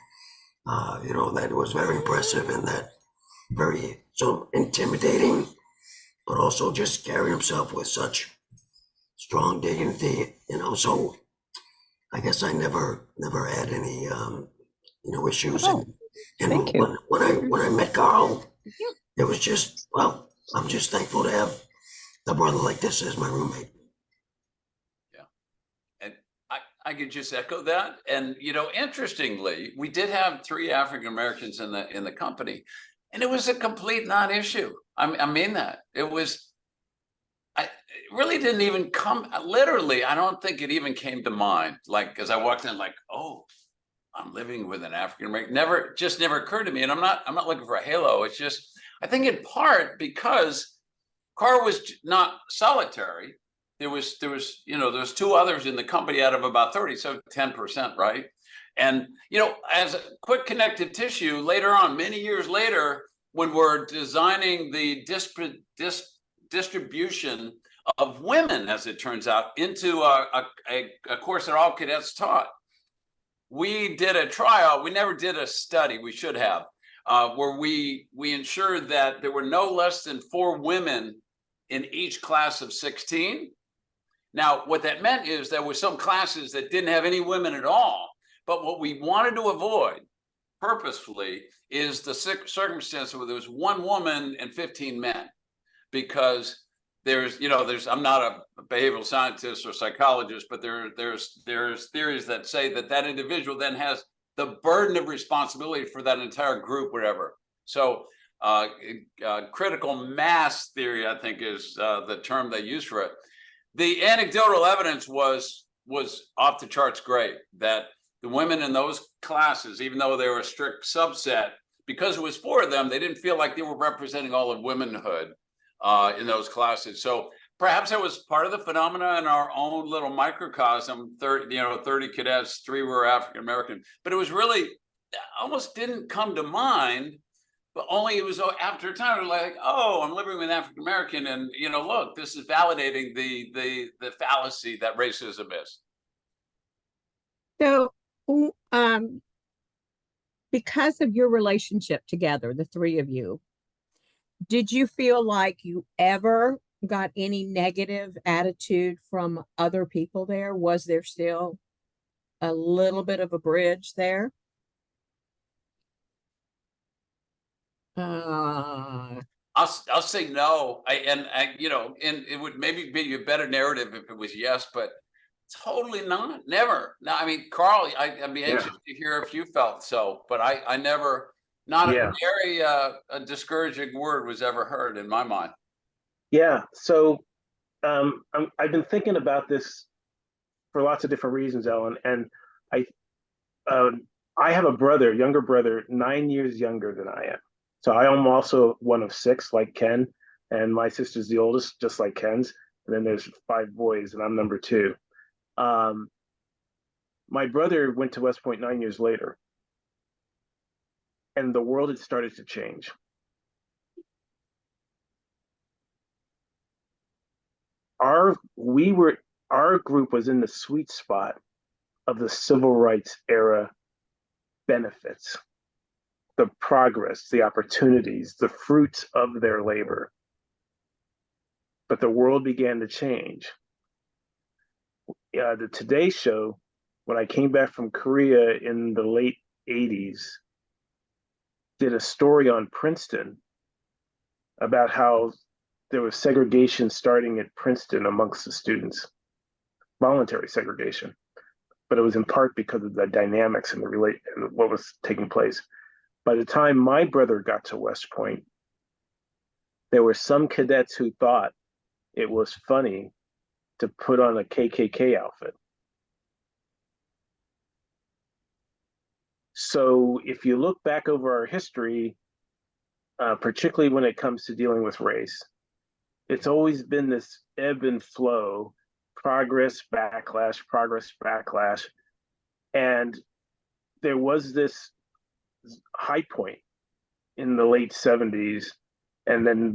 You know, that was very impressive and that very so intimidating, but also just carrying himself with such strong dignity. You know, so I guess I never had any you know, issues. And thank you. when I met Carl, it was just, well, I'm just thankful to have a brother like this as my roommate. I could just echo that. And, you know, interestingly, we did have 3 African Americans in the company, and it was a complete non-issue. I mean that. It really didn't even come, literally, I don't think it even came to mind. Like, as I walked in, like, oh, I'm living with an African American. Never occurred to me. And I'm not looking for a halo. It's just, I think in part because Carl was not solitary. There was there's two others in the company out of about 30, so 10%, right? And as a quick connective tissue, later on, many years later, when we're designing the distribution of women, as it turns out, into a course that all cadets taught, we did a trial. We never did a study. We should have, where we ensured that there were no less than 4 women in each class of 16. Now, what that meant is there were some classes that didn't have any women at all. But what we wanted to avoid purposefully is the circumstance where there was 1 woman and 15 men, because I'm not a behavioral scientist or psychologist, but there's theories that say that individual then has the burden of responsibility for that entire group, whatever. So critical mass theory, I think, is the term they use for it. The anecdotal evidence was off the charts great, that the women in those classes, even though they were a strict subset, because it was 4 of them, they didn't feel like they were representing all of womanhood in those classes. So perhaps that was part of the phenomena in our own little microcosm. 30 cadets, 3 were African American, but it was really almost didn't come to mind. But only it was after a time, we're like, oh, I'm living with African American, and look, this is validating the fallacy that racism is. So, because of your relationship together, the 3 of you, did you feel like you ever got any negative attitude from other people there? Was there still a little bit of a bridge there? I'll say no. And it would maybe be a better narrative if it was yes, but totally not. Never. No, I mean, Carl, I'd be anxious to hear if you felt so, but I never. Not a very a discouraging word was ever heard in my mind. Yeah. So I've been thinking about this for lots of different reasons, Ellen, and I have a brother, younger brother, 9 years younger than I am. So I am also one of 6, like Ken, and my sister's the oldest, just like Ken's. And then there's 5 boys, and I'm number 2. My brother went to West Point 9 years later, and the world had started to change. Our group was in the sweet spot of the civil rights era benefits, the progress, the opportunities, the fruits of their labor. But the world began to change. The Today Show, when I came back from Korea in the late 80s, did a story on Princeton about how there was segregation starting at Princeton amongst the students, voluntary segregation, but it was in part because of the dynamics and and what was taking place. By the time my brother got to West Point, there were some cadets who thought it was funny to put on a KKK outfit. So if you look back over our history, particularly when it comes to dealing with race, it's always been this ebb and flow, progress, backlash, and there was this high point in the late 70s, and then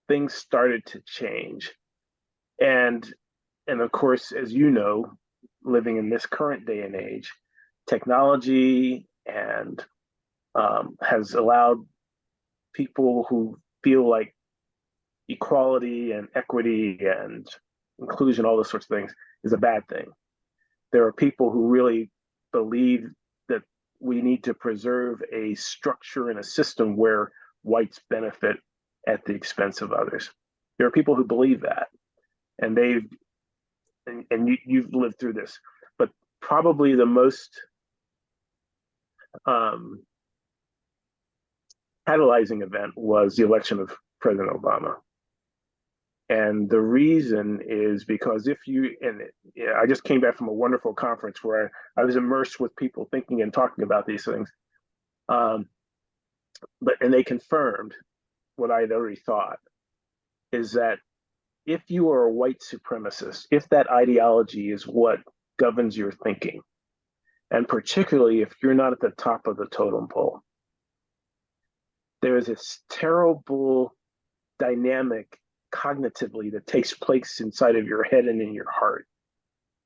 things started to change. And of course, as you know, living in this current day and age, technology and has allowed people who feel like equality and equity and inclusion, all those sorts of things, is a bad thing. There are people who really believe that we need to preserve a structure and a system where whites benefit at the expense of others. There are people who believe that, and you've lived through this, but probably the most catalyzing event was the election of President Obama. And the reason is because I just came back from a wonderful conference where I was immersed with people thinking and talking about these things. And they confirmed what I'd already thought, is that if you are a white supremacist, if that ideology is what governs your thinking, and particularly if you're not at the top of the totem pole, there is this terrible dynamic cognitively that takes place inside of your head and in your heart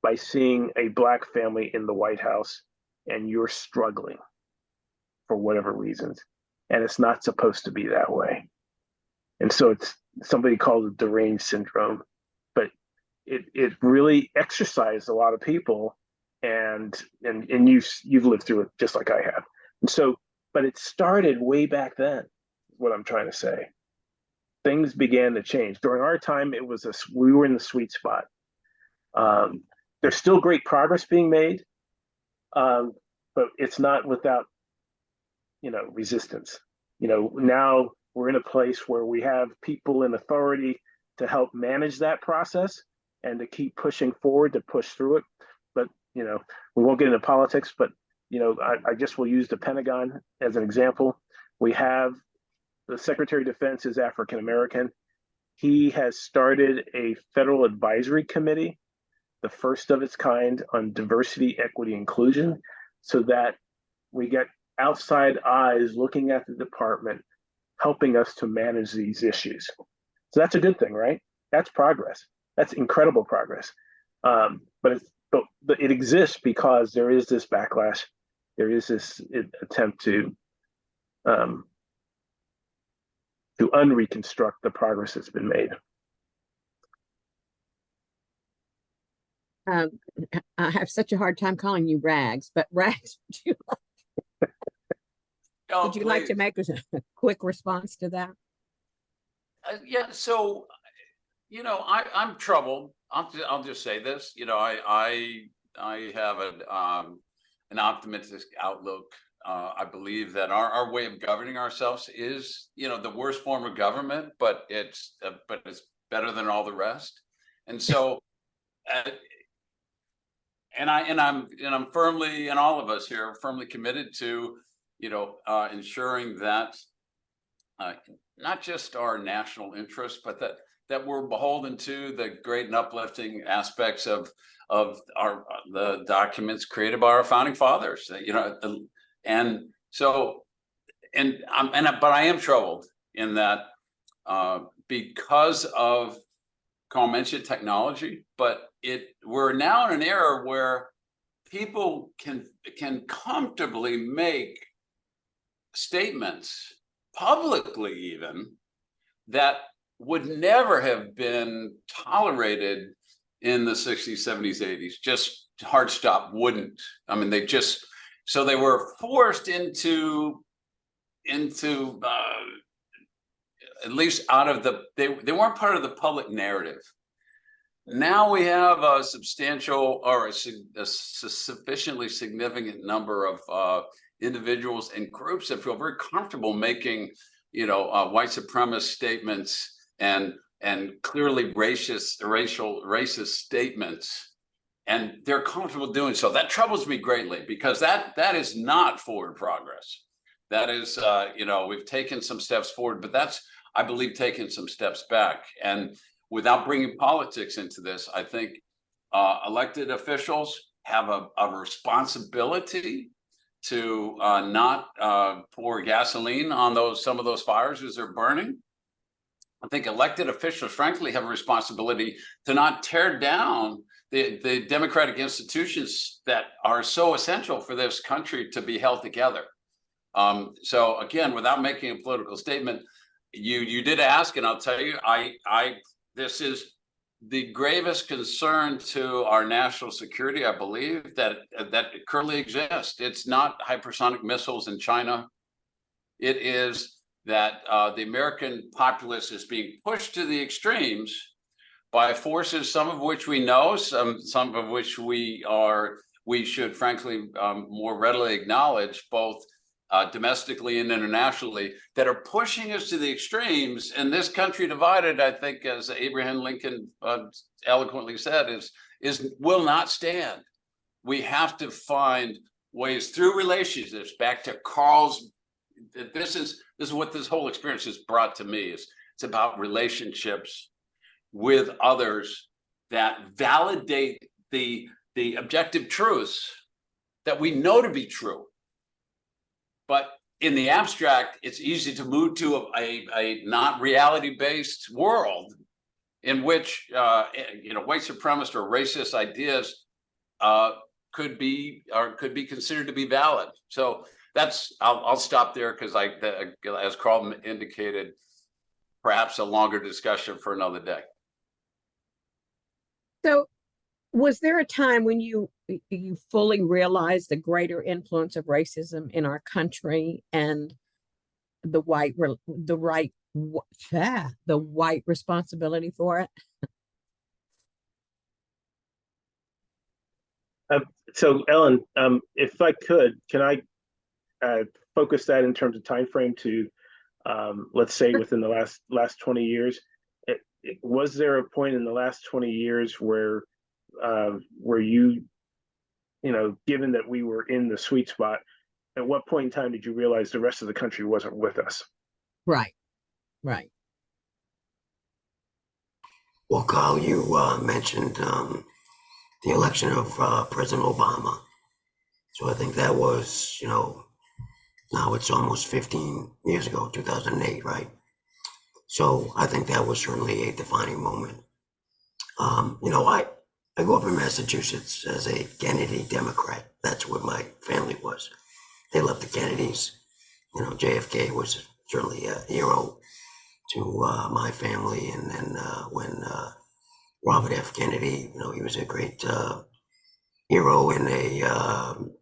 by seeing a Black family in the White House and you're struggling for whatever reasons. And it's not supposed to be that way. And so it's somebody called it deranged syndrome, but it really exercised a lot of people, and you've lived through it just like I have. And so, but it started way back then, is what I'm trying to say. Things began to change. During our time, we were in the sweet spot. There's still great progress being made, but it's not without, resistance. Now we're in a place where we have people in authority to help manage that process and to keep pushing forward, to push through it. But, we won't get into politics, but, I just will use the Pentagon as an example. We have the Secretary of Defense is African American. He has started a federal advisory committee, the first of its kind, on diversity, equity, inclusion, so that we get outside eyes looking at the department, helping us to manage these issues. So that's a good thing, right? That's progress. That's incredible progress. But it exists because there is this backlash. There is this attempt to unreconstruct the progress that's been made. I have such a hard time calling you Rags, but Rags, would you like to make a quick response to that? Yeah, so I'm troubled. I'll just say this. I have an optimistic outlook. I believe that our way of governing ourselves is, the worst form of government, but it's better than all the rest. And so, I'm firmly, and all of us here are firmly committed to, ensuring that not just our national interests, but that we're beholden to the great and uplifting aspects of the documents created by our founding fathers. And so, but I am troubled in that because of, Carl mentioned technology, but we're now in an era where people can comfortably make statements publicly, even, that would never have been tolerated in the 60s, 70s, 80s. Just hard stop wouldn't. I mean, so they were forced into at least out of they weren't part of the public narrative. Now we have a substantial or a sufficiently significant number of individuals and groups that feel very comfortable making, white supremacist statements and clearly racist statements, and they're comfortable doing so. That troubles me greatly, because that is not forward progress. That is, we've taken some steps forward, but that's, I believe, taking some steps back. And without bringing politics into this, I think elected officials have a responsibility to not pour gasoline on some of those fires as they're burning. I think elected officials, frankly, have a responsibility to not tear down the democratic institutions that are so essential for this country to be held together. So again, without making a political statement, you did ask, and I'll tell you, this is the gravest concern to our national security, I believe, that currently exists. It's not hypersonic missiles in China. It is that the American populace is being pushed to the extremes by forces, some of which we know, some of which we should frankly more readily acknowledge, both domestically and internationally, that are pushing us to the extremes. And this country divided, I think, as Abraham Lincoln eloquently said, will not stand. We have to find ways through relationships, back to Carl's this is what this whole experience has brought to me. Is it's about relationships with others that validate the objective truths that we know to be true. But in the abstract, it's easy to move to a not reality-based world in which white supremacist or racist ideas could be considered to be valid. So I'll stop there because as Carl indicated, perhaps a longer discussion for another day. So was there a time when you fully realized the greater influence of racism in our country and the white responsibility for it? So Ellen, if I could, can I focus that in terms of time frame to, let's say, within the last 20 years? Was there a point in the last 20 years where you, given that we were in the sweet spot, at what point in time did you realize the rest of the country wasn't with us? Right. Well, Carl, you mentioned the election of President Obama. So I think that was, now it's almost 15 years ago, 2008, right? So I think that was certainly a defining moment. I grew up in Massachusetts as a Kennedy Democrat. That's what my family was. They loved the Kennedys. JFK was certainly a hero to my family. And then when Robert F. Kennedy, he was a great hero and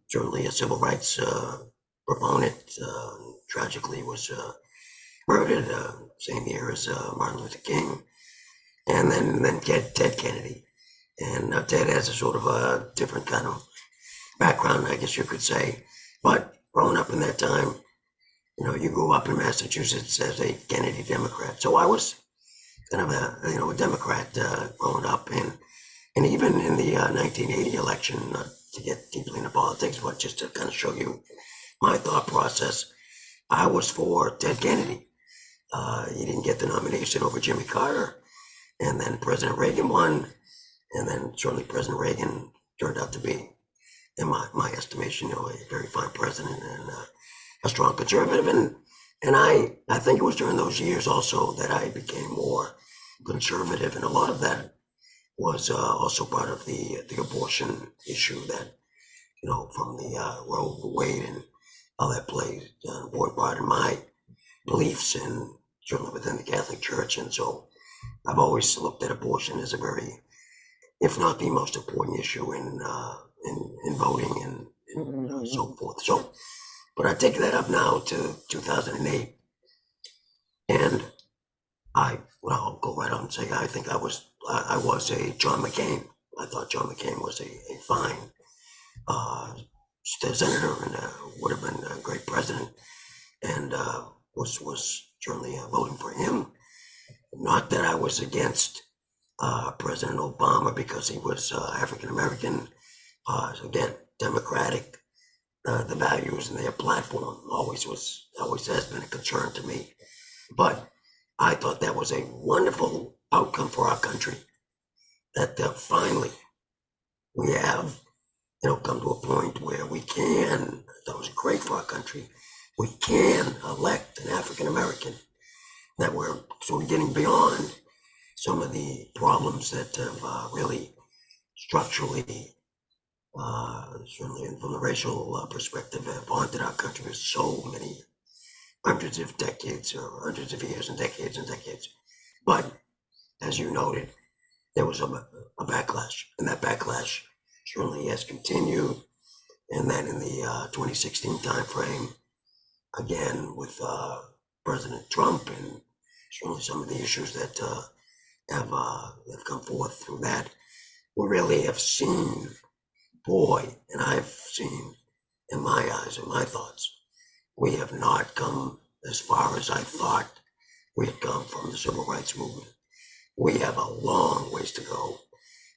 certainly a civil rights proponent. Tragically was murdered same year as Martin Luther King. And then Ted Kennedy. And Ted has a sort of a different kind of background, I guess you could say. But growing up in that time, you grew up in Massachusetts as a Kennedy Democrat. So I was kind of a Democrat growing up. And even in the 1980 election, not to get deeply into politics, but just to kind of show you my thought process, I was for Ted Kennedy. He didn't get the nomination over Jimmy Carter. And then President Reagan won. And then certainly President Reagan turned out to be, in my estimation, a very fine president and a strong conservative. And I think it was during those years also that I became more conservative. And a lot of that was also part of the abortion issue that, from the Roe v. Wade and how that played an important part in my beliefs and certainly within the Catholic Church. And so I've always looked at abortion as a very, if not the most important issue in voting and so forth. So, but I take that up now to 2008, and I'll go right on and say I think I was a John McCain. I thought John McCain was a fine senator and would have been a great president, and was certainly voting for him. Not that I was against President Obama because he was African American. Again, Democratic. The values and their platform always has been a concern to me. But I thought that was a wonderful outcome for our country. That finally we have, come to a point where we can. That was great for our country. We can elect an African American. That we're sort of getting beyond some of the problems that have really structurally, certainly from the racial perspective, have haunted our country for so many hundreds of decades or hundreds of years and decades and decades. But as you noted, there was a backlash, and that backlash certainly has continued. And then in the 2016 timeframe, again with President Trump and certainly some of the issues that have come forth through that, we really have seen, and I've seen in my eyes and my thoughts, we have not come as far as I thought we had come from the civil rights movement. We have a long ways to go,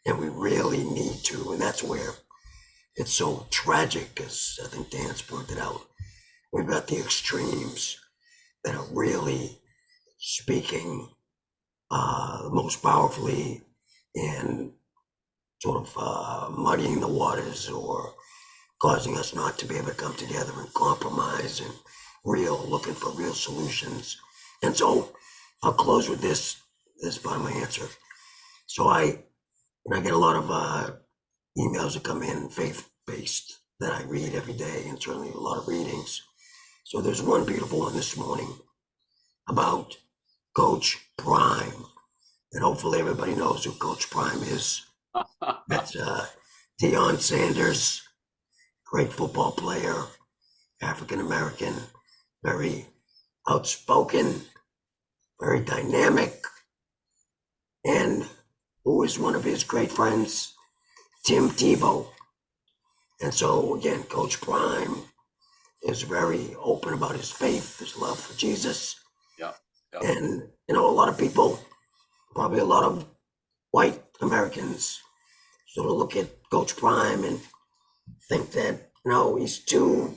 and we really need to, and that's where it's so tragic, as I think Dan's pointed out. we've got the extremes that are really speaking most powerfully and sort of muddying the waters or causing us not to be able to come together and compromise and looking for real solutions. And so I'll close with this part of my answer. So I get a lot of emails that come in faith-based that I read every day, and certainly a lot of readings. So there's one beautiful one this morning about Coach Prime, and hopefully everybody knows who Coach Prime is. That's Deion Sanders, great football player, African-American, very outspoken, very dynamic, and who is one of his great friends, Tim Tebow. And so again, Coach Prime is very open about his faith, his love for Jesus. Yeah. And, a lot of people, probably a lot of white Americans, sort of look at Coach Prime and think that, he's too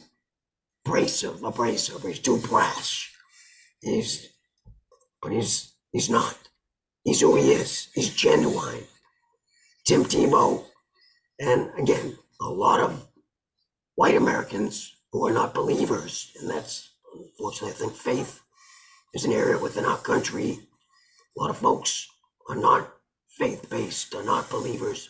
abrasive, he's too brash. But he's not. He's who he is. He's genuine. Tim Tebow, and again, a lot of white Americans who are not believers, and that's, unfortunately, I think faith is an area within our country. A lot of folks are not faith-based, are not believers.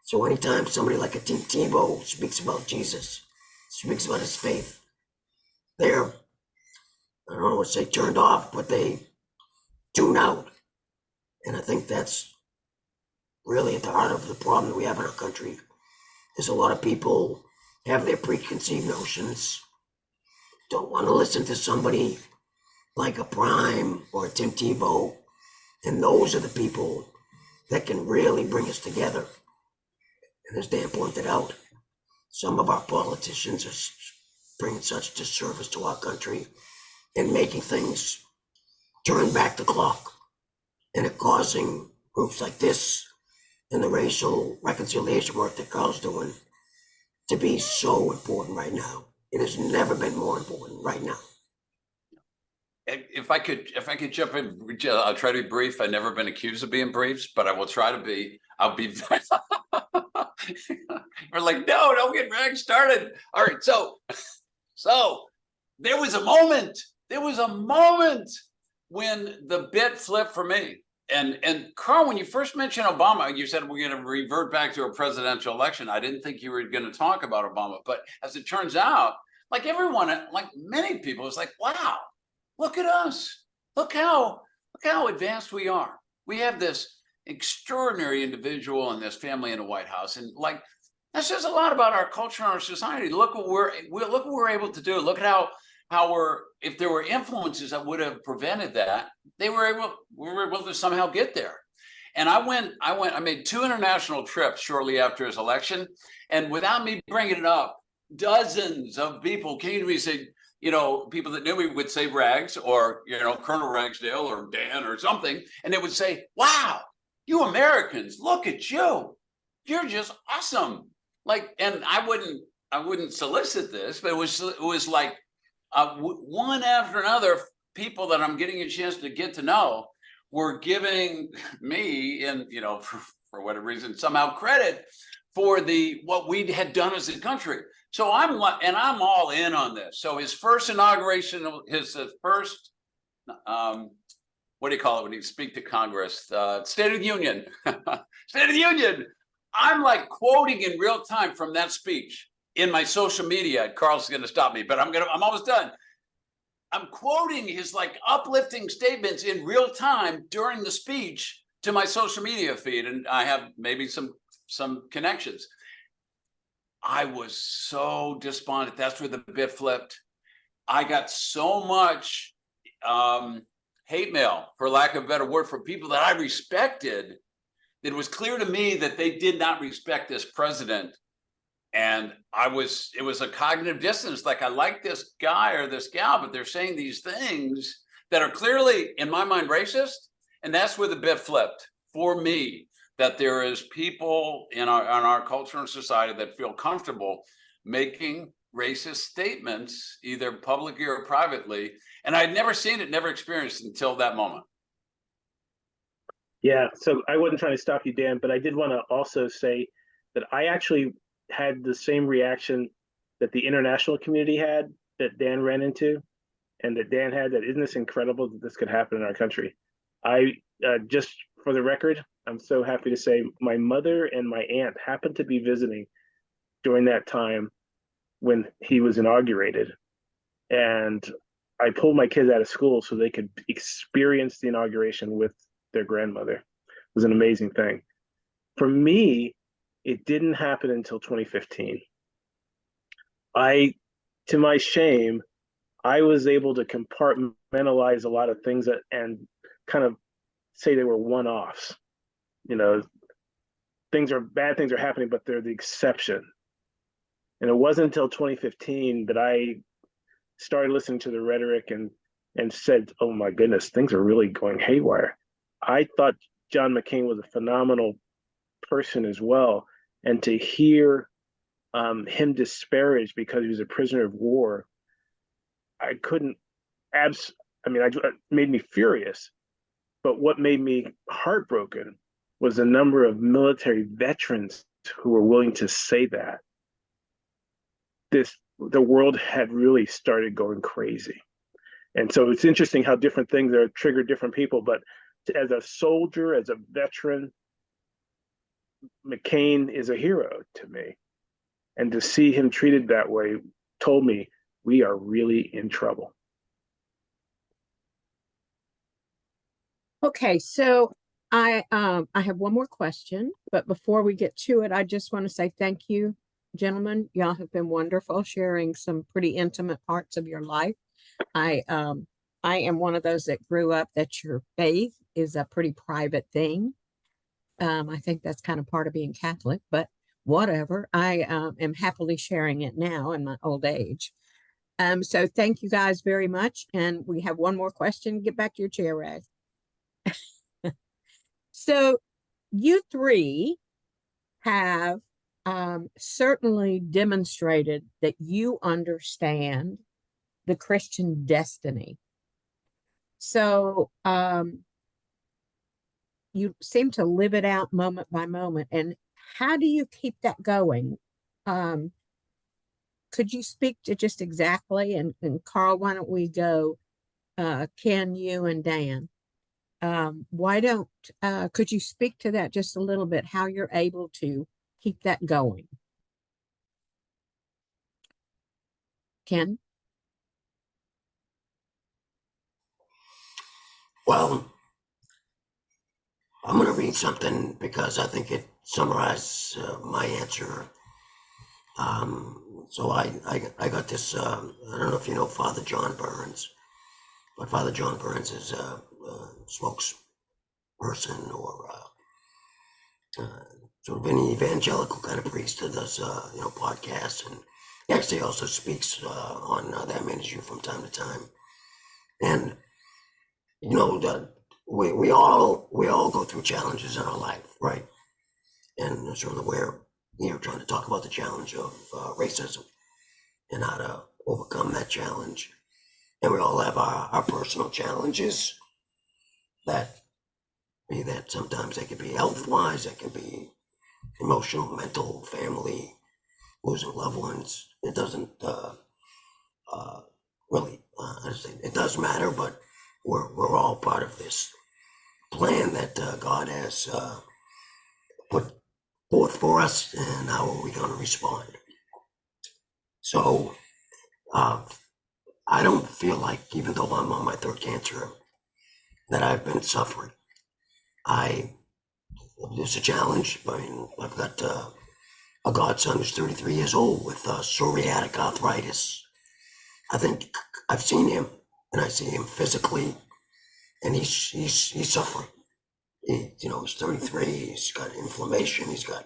So anytime somebody like a Tim Tebow speaks about Jesus, speaks about his faith, they're, I don't know what to say, turned off, but they tune out. And I think that's really at the heart of the problem that we have in our country. Is a lot of people have their preconceived notions, don't want to listen to somebody like a Prime or a Tim Tebow, and those are the people that can really bring us together. And as Dan pointed out, some of our politicians are bringing such disservice to our country and making things turn back the clock, and it causing groups like this and the racial reconciliation work that Carl's doing to be so important right now. It has never been more important right now. If I could jump in, I'll try to be brief. I've never been accused of being brief, but I will try to be. I'll be. We're like, no, don't get Greg started. All right, so there was a moment. There was a moment when the bit flipped for me. And Carl, when you first mentioned Obama, you said we're going to revert back to a presidential election. I didn't think you were going to talk about Obama, but as it turns out, like everyone, like many people, it's like, wow, look at us. Look how advanced we are. We have this extraordinary individual and this family in the White House, and like that says a lot about our culture and our society. Look what we're able to do. Look at how if there were influences that would have prevented that, we were able to somehow get there. And I made 2 international trips shortly after his election, and without me bringing it up, dozens of people came to me and said, people that knew me would say Rags or, Colonel Ragsdale or Dan or something. And they would say, wow, you Americans, look at you. You're just awesome. Like, and I wouldn't solicit this, but it was like one after another, people that I'm getting a chance to get to know were giving me, and, for whatever reason, somehow credit for what we had done as a country. So I'm all in on this. So his first inauguration, his first, what do you call it when you speak to Congress? State of the Union. State of the Union. I'm like quoting in real time from that speech in my social media. Carl's going to stop me, but I'm almost done. I'm quoting his like uplifting statements in real time during the speech to my social media feed, and I have maybe some connections. I was so despondent. That's where the bit flipped. I got so much hate mail, for lack of a better word, from people that I respected. It was clear to me that they did not respect this president. And it was a cognitive dissonance. Like, I like this guy or this gal, but they're saying these things that are clearly, in my mind, racist. And that's where the bit flipped for me, that there is people in our culture and society that feel comfortable making racist statements, either publicly or privately. And I'd never seen it, never experienced it until that moment. Yeah, so I wasn't trying to stop you, Dan, but I did want to also say that I actually had the same reaction that the international community had, that Dan ran into, and that Dan had, that isn't this incredible that this could happen in our country. I just for the record, I'm so happy to say my mother and my aunt happened to be visiting during that time when he was inaugurated. And I pulled my kids out of school so they could experience the inauguration with their grandmother. It was an amazing thing. For me, it didn't happen until 2015. To my shame, I was able to compartmentalize a lot of things and kind of say they were one-offs. You know, bad things are happening, but they're the exception. And it wasn't until 2015 that I started listening to the rhetoric and said, oh my goodness, things are really going haywire. I thought John McCain was a phenomenal person as well. And to hear him disparaged because he was a prisoner of war, I couldn't it made me furious. But what made me heartbroken was the number of military veterans who were willing to say that. The world had really started going crazy. And so it's interesting how different things are triggered different people. But as a soldier, as a veteran, McCain is a hero to me. And to see him treated that way told me we are really in trouble. Okay, so I have one more question, but before we get to it, I just want to say thank you, gentlemen. Y'all have been wonderful, sharing some pretty intimate parts of your life. I am one of those that grew up that your faith is a pretty private thing. I think that's kind of part of being Catholic, but whatever. I am happily sharing it now in my old age. So thank you guys very much. And we have one more question. Get back to your chair, Rag. So you three have certainly demonstrated that you understand the Christian destiny. So you seem to live it out moment by moment. And how do you keep that going? Could you speak to just exactly, and Carl, why don't we go, Ken, you and Dan? Could you speak to that just a little bit, how you're able to keep that going? Ken? Well, I'm going to read something because I think it summarizes my answer. So I got this, I don't know if you know Father John Burns, but Father John Burns is a spokesperson or sort of an evangelical kind of priest that does, podcasts, and he actually also speaks on that ministry from time to time. And we all go through challenges in our life, right? And sort of we're here trying to talk about the challenge of racism and how to overcome that challenge. And we all have our personal challenges that sometimes they can be health-wise, they can be emotional, mental, family, losing loved ones. It doesn't really, it does matter, but we're all part of this plan that God has put forth for us, and how are we going to respond? So I don't feel like, even though I'm on my third cancer, that I've been suffering. It's a challenge. I mean, I've got a godson who's 33 years old with psoriatic arthritis. I think I've seen him, and I see him physically, and he's suffering. He's 33. He's got inflammation. He's got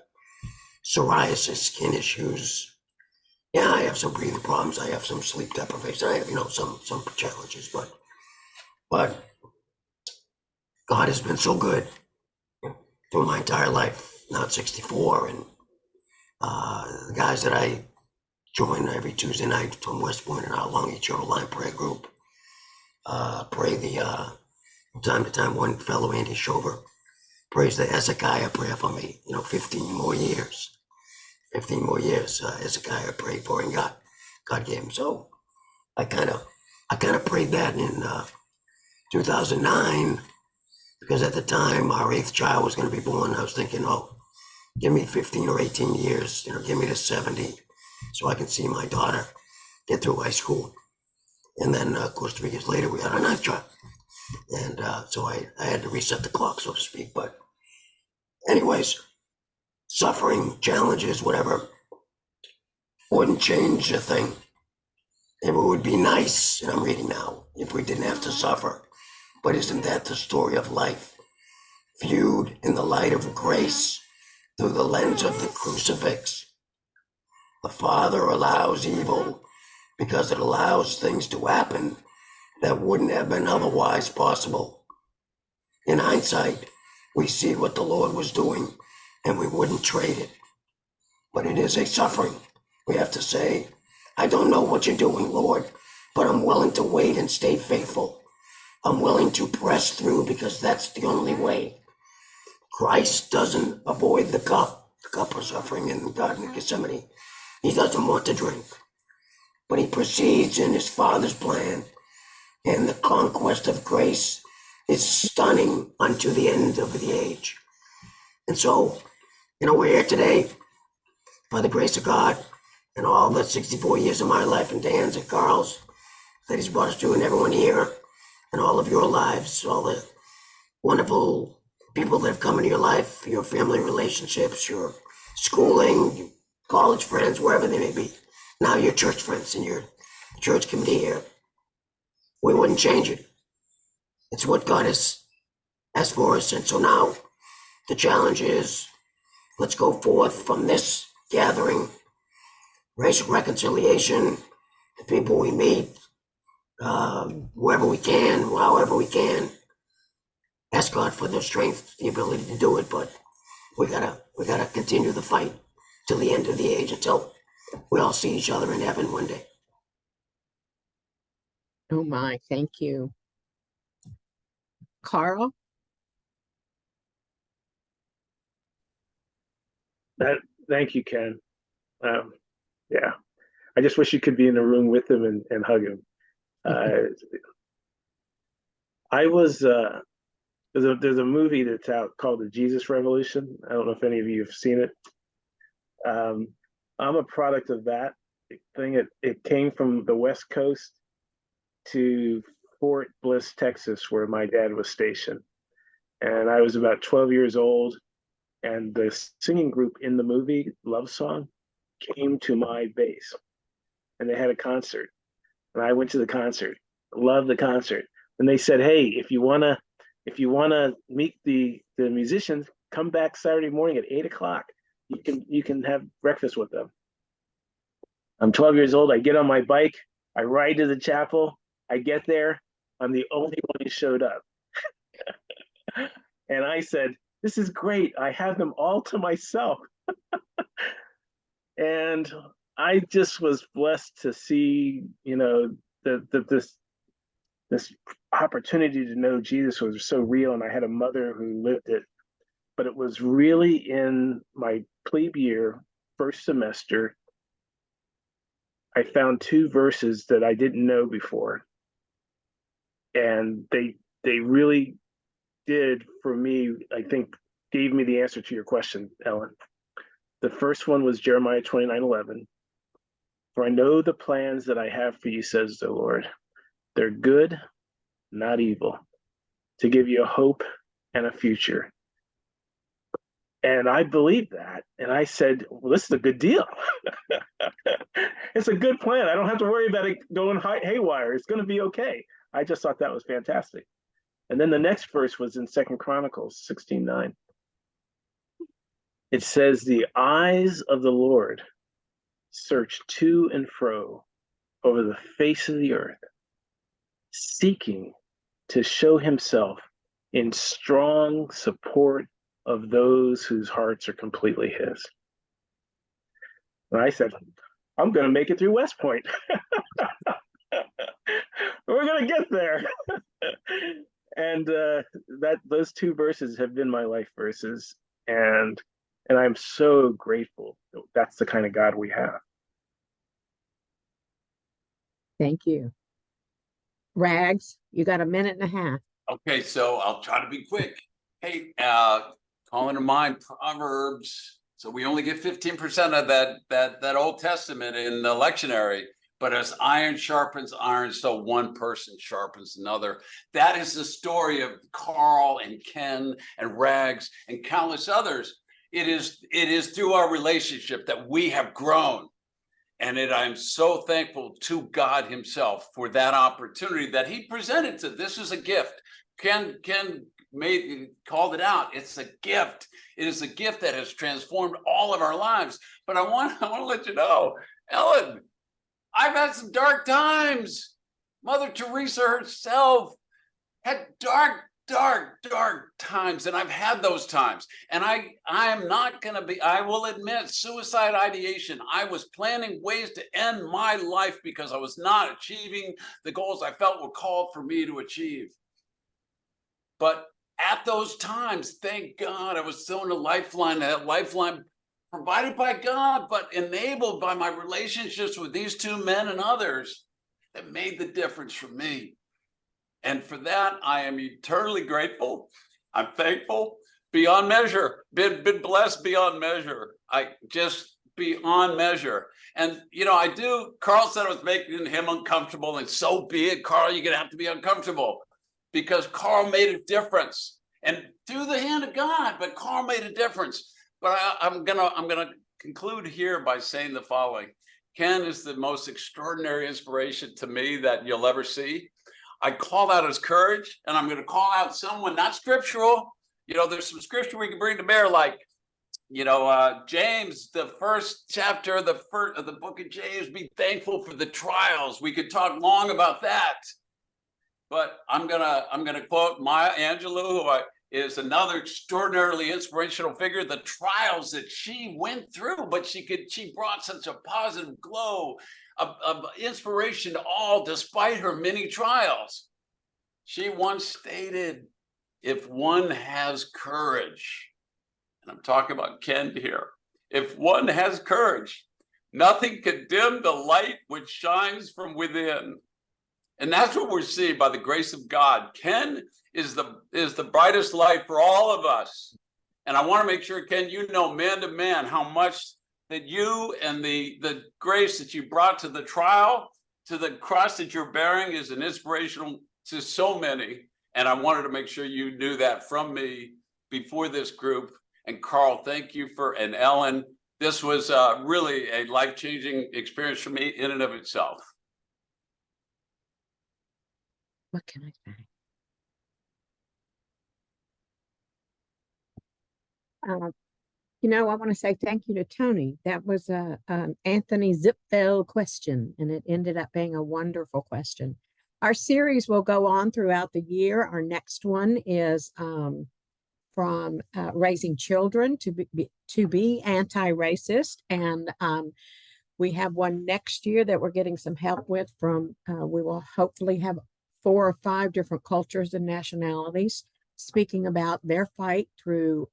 psoriasis, skin issues. Yeah, I have some breathing problems. I have some sleep deprivation. I have, some challenges, but God has been so good through my entire life. Now at 64, and the guys that I join every Tuesday night from West Point in our Long Beach Line prayer group. Pray from time to time, one fellow, Andy Shover, prays the Hezekiah prayer for me, 15 more years. 15 more years, Hezekiah prayed for, and God gave him. So I kind of prayed that in 2009, because at the time our 8th child was going to be born. I was thinking, oh, give me 15 or 18 years, give me to 70, so I can see my daughter get through high school. And then, of course, 3 years later, we had our 9th child. And so I had to reset the clock, so to speak. But anyways, suffering, challenges, whatever, wouldn't change a thing. It would be nice, and I'm reading now, if we didn't have to suffer. But isn't that the story of life? Viewed in the light of grace through the lens of the crucifix. The Father allows evil because it allows things to happen that wouldn't have been otherwise possible. In hindsight, we see what the Lord was doing, and we wouldn't trade it. But it is a suffering. We have to say, I don't know what you're doing, Lord, but I'm willing to wait and stay faithful. I'm willing to press through because that's the only way. Christ doesn't avoid the cup of suffering in the Garden of Gethsemane. He doesn't want to drink, but he proceeds in his Father's plan, and the conquest of grace is stunning unto the end of the age. And so, we're here today by the grace of God, and all the 64 years of my life and Dan's and Carl's that he's brought us to, and everyone here, and all of your lives, all the wonderful people that have come into your life, your family relationships, your schooling, your college friends, wherever they may be. Now your church friends and your church committee here. We wouldn't change it. It's what God has asked for us. And so now the challenge is, let's go forth from this gathering, racial reconciliation, the people we meet, wherever we can, however we can. Ask God for the strength, the ability to do it, but we gotta continue the fight till the end of the age, until we all see each other in heaven one day. Oh my, thank you. Carl? Thank you, Ken. Yeah, I just wish you could be in a room with him and hug him. I was there's a movie that's out called The Jesus Revolution. I don't know if any of you have seen it. I'm a product of that thing. It came from the West Coast to Fort Bliss, Texas, where my dad was stationed. And I was about 12 years old, and the singing group in the movie, Love Song, came to my base, and they had a concert. And I went to the concert, loved the concert. And they said, hey, if you wanna meet the musicians, come back Saturday morning at 8:00. You can have breakfast with them. I'm 12 years old. I get on my bike. I ride to the chapel. I get there. I'm the only one who showed up. And I said, this is great. I have them all to myself. And I just was blessed to see, this opportunity to know Jesus was so real. And I had a mother who lived it. But it was really in my plebe year, first semester, I found 2 verses that I didn't know before. And they really did, for me, I think, gave me the answer to your question, Ellen. The first one was Jeremiah 29:11. For I know the plans that I have for you, says the Lord. They're good, not evil, to give you a hope and a future. And I believed that. And I said, well, this is a good deal. It's a good plan. I don't have to worry about it going haywire. It's going to be okay. I just thought that was fantastic. And then the next verse was in 2 Chronicles 16:9. It says, the eyes of the Lord search to and fro over the face of the earth, seeking to show himself in strong support of those whose hearts are completely his. And I said, I'm going to make it through West Point. We're going to get there. And those two verses have been my life verses. And I'm so grateful that that's the kind of God we have. Thank you. Rags, you got a minute and a half. Okay, so I'll try to be quick. Hey, calling to mind Proverbs. So we only get 15% of that Old Testament in the lectionary. But as iron sharpens iron, so one person sharpens another. That is the story of Carl and Ken and Rags and countless others. It is through our relationship that we have grown. And I'm so thankful to God himself for that opportunity that he presented to. This is a gift. Ken called it out. It's a gift. It is a gift that has transformed all of our lives. But I want to let you know, Ellen, I've had some dark times. Mother Teresa herself had dark times, and I've had those times. And I am not going to be, I will admit, suicide ideation. I was planning ways to end my life because I was not achieving the goals I felt were called for me to achieve. But at those times, thank God, I was thrown a lifeline, that lifeline provided by God, but enabled by my relationships with these two men and others that made the difference for me. And for that, I am eternally grateful. I'm thankful beyond measure, been blessed beyond measure. I just beyond measure. And, Carl said I was making him uncomfortable, and so be it. Carl, you're going to have to be uncomfortable because Carl made a difference, and through the hand of God, but Carl made a difference. But I'm gonna conclude here by saying the following. Ken is the most extraordinary inspiration to me that you'll ever see. I call out his courage, and I'm going to call out someone not scriptural. There's some scripture we can bring to bear, like, James, the first chapter of the book of James, be thankful for the trials. We could talk long about that. But I'm gonna quote Maya Angelou, who is another extraordinarily inspirational figure. The trials that she went through, but she brought such a positive glow of inspiration to all, despite her many trials. She once stated, "If one has courage," and I'm talking about Ken here, "if one has courage, nothing can dim the light which shines from within." And that's what we're seeing by the grace of God. Ken is the brightest light for all of us. And I want to make sure, Ken, man to man, how much that you and the grace that you brought to the trial, to the cross that you're bearing, is an inspirational to so many. And I wanted to make sure you knew that from me before this group. And Carl, thank you and Ellen, this was really a life-changing experience for me in and of itself. What can I say? I want to say thank you to Tony. That was an Anthony Zipfel question, and it ended up being a wonderful question. Our series will go on throughout the year. Our next one is from raising children to be anti-racist, and we have one next year that we're getting some help with from. We will hopefully have 4 or 5 different cultures and nationalities speaking about their fight through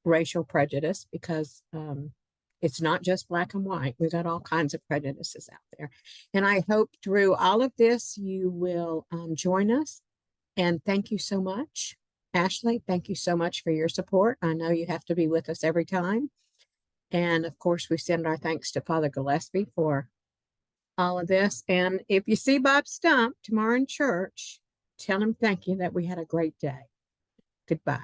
racial prejudice, because it's not just black and white. We've got all kinds of prejudices out there. And I hope through all of this, you will join us. And thank you so much. Ashley, thank you so much for your support. I know you have to be with us every time. And of course, we send our thanks to Father Gillespie for all of this. And if you see Bob Stump tomorrow in church, tell him thank you, that we had a great day. Goodbye.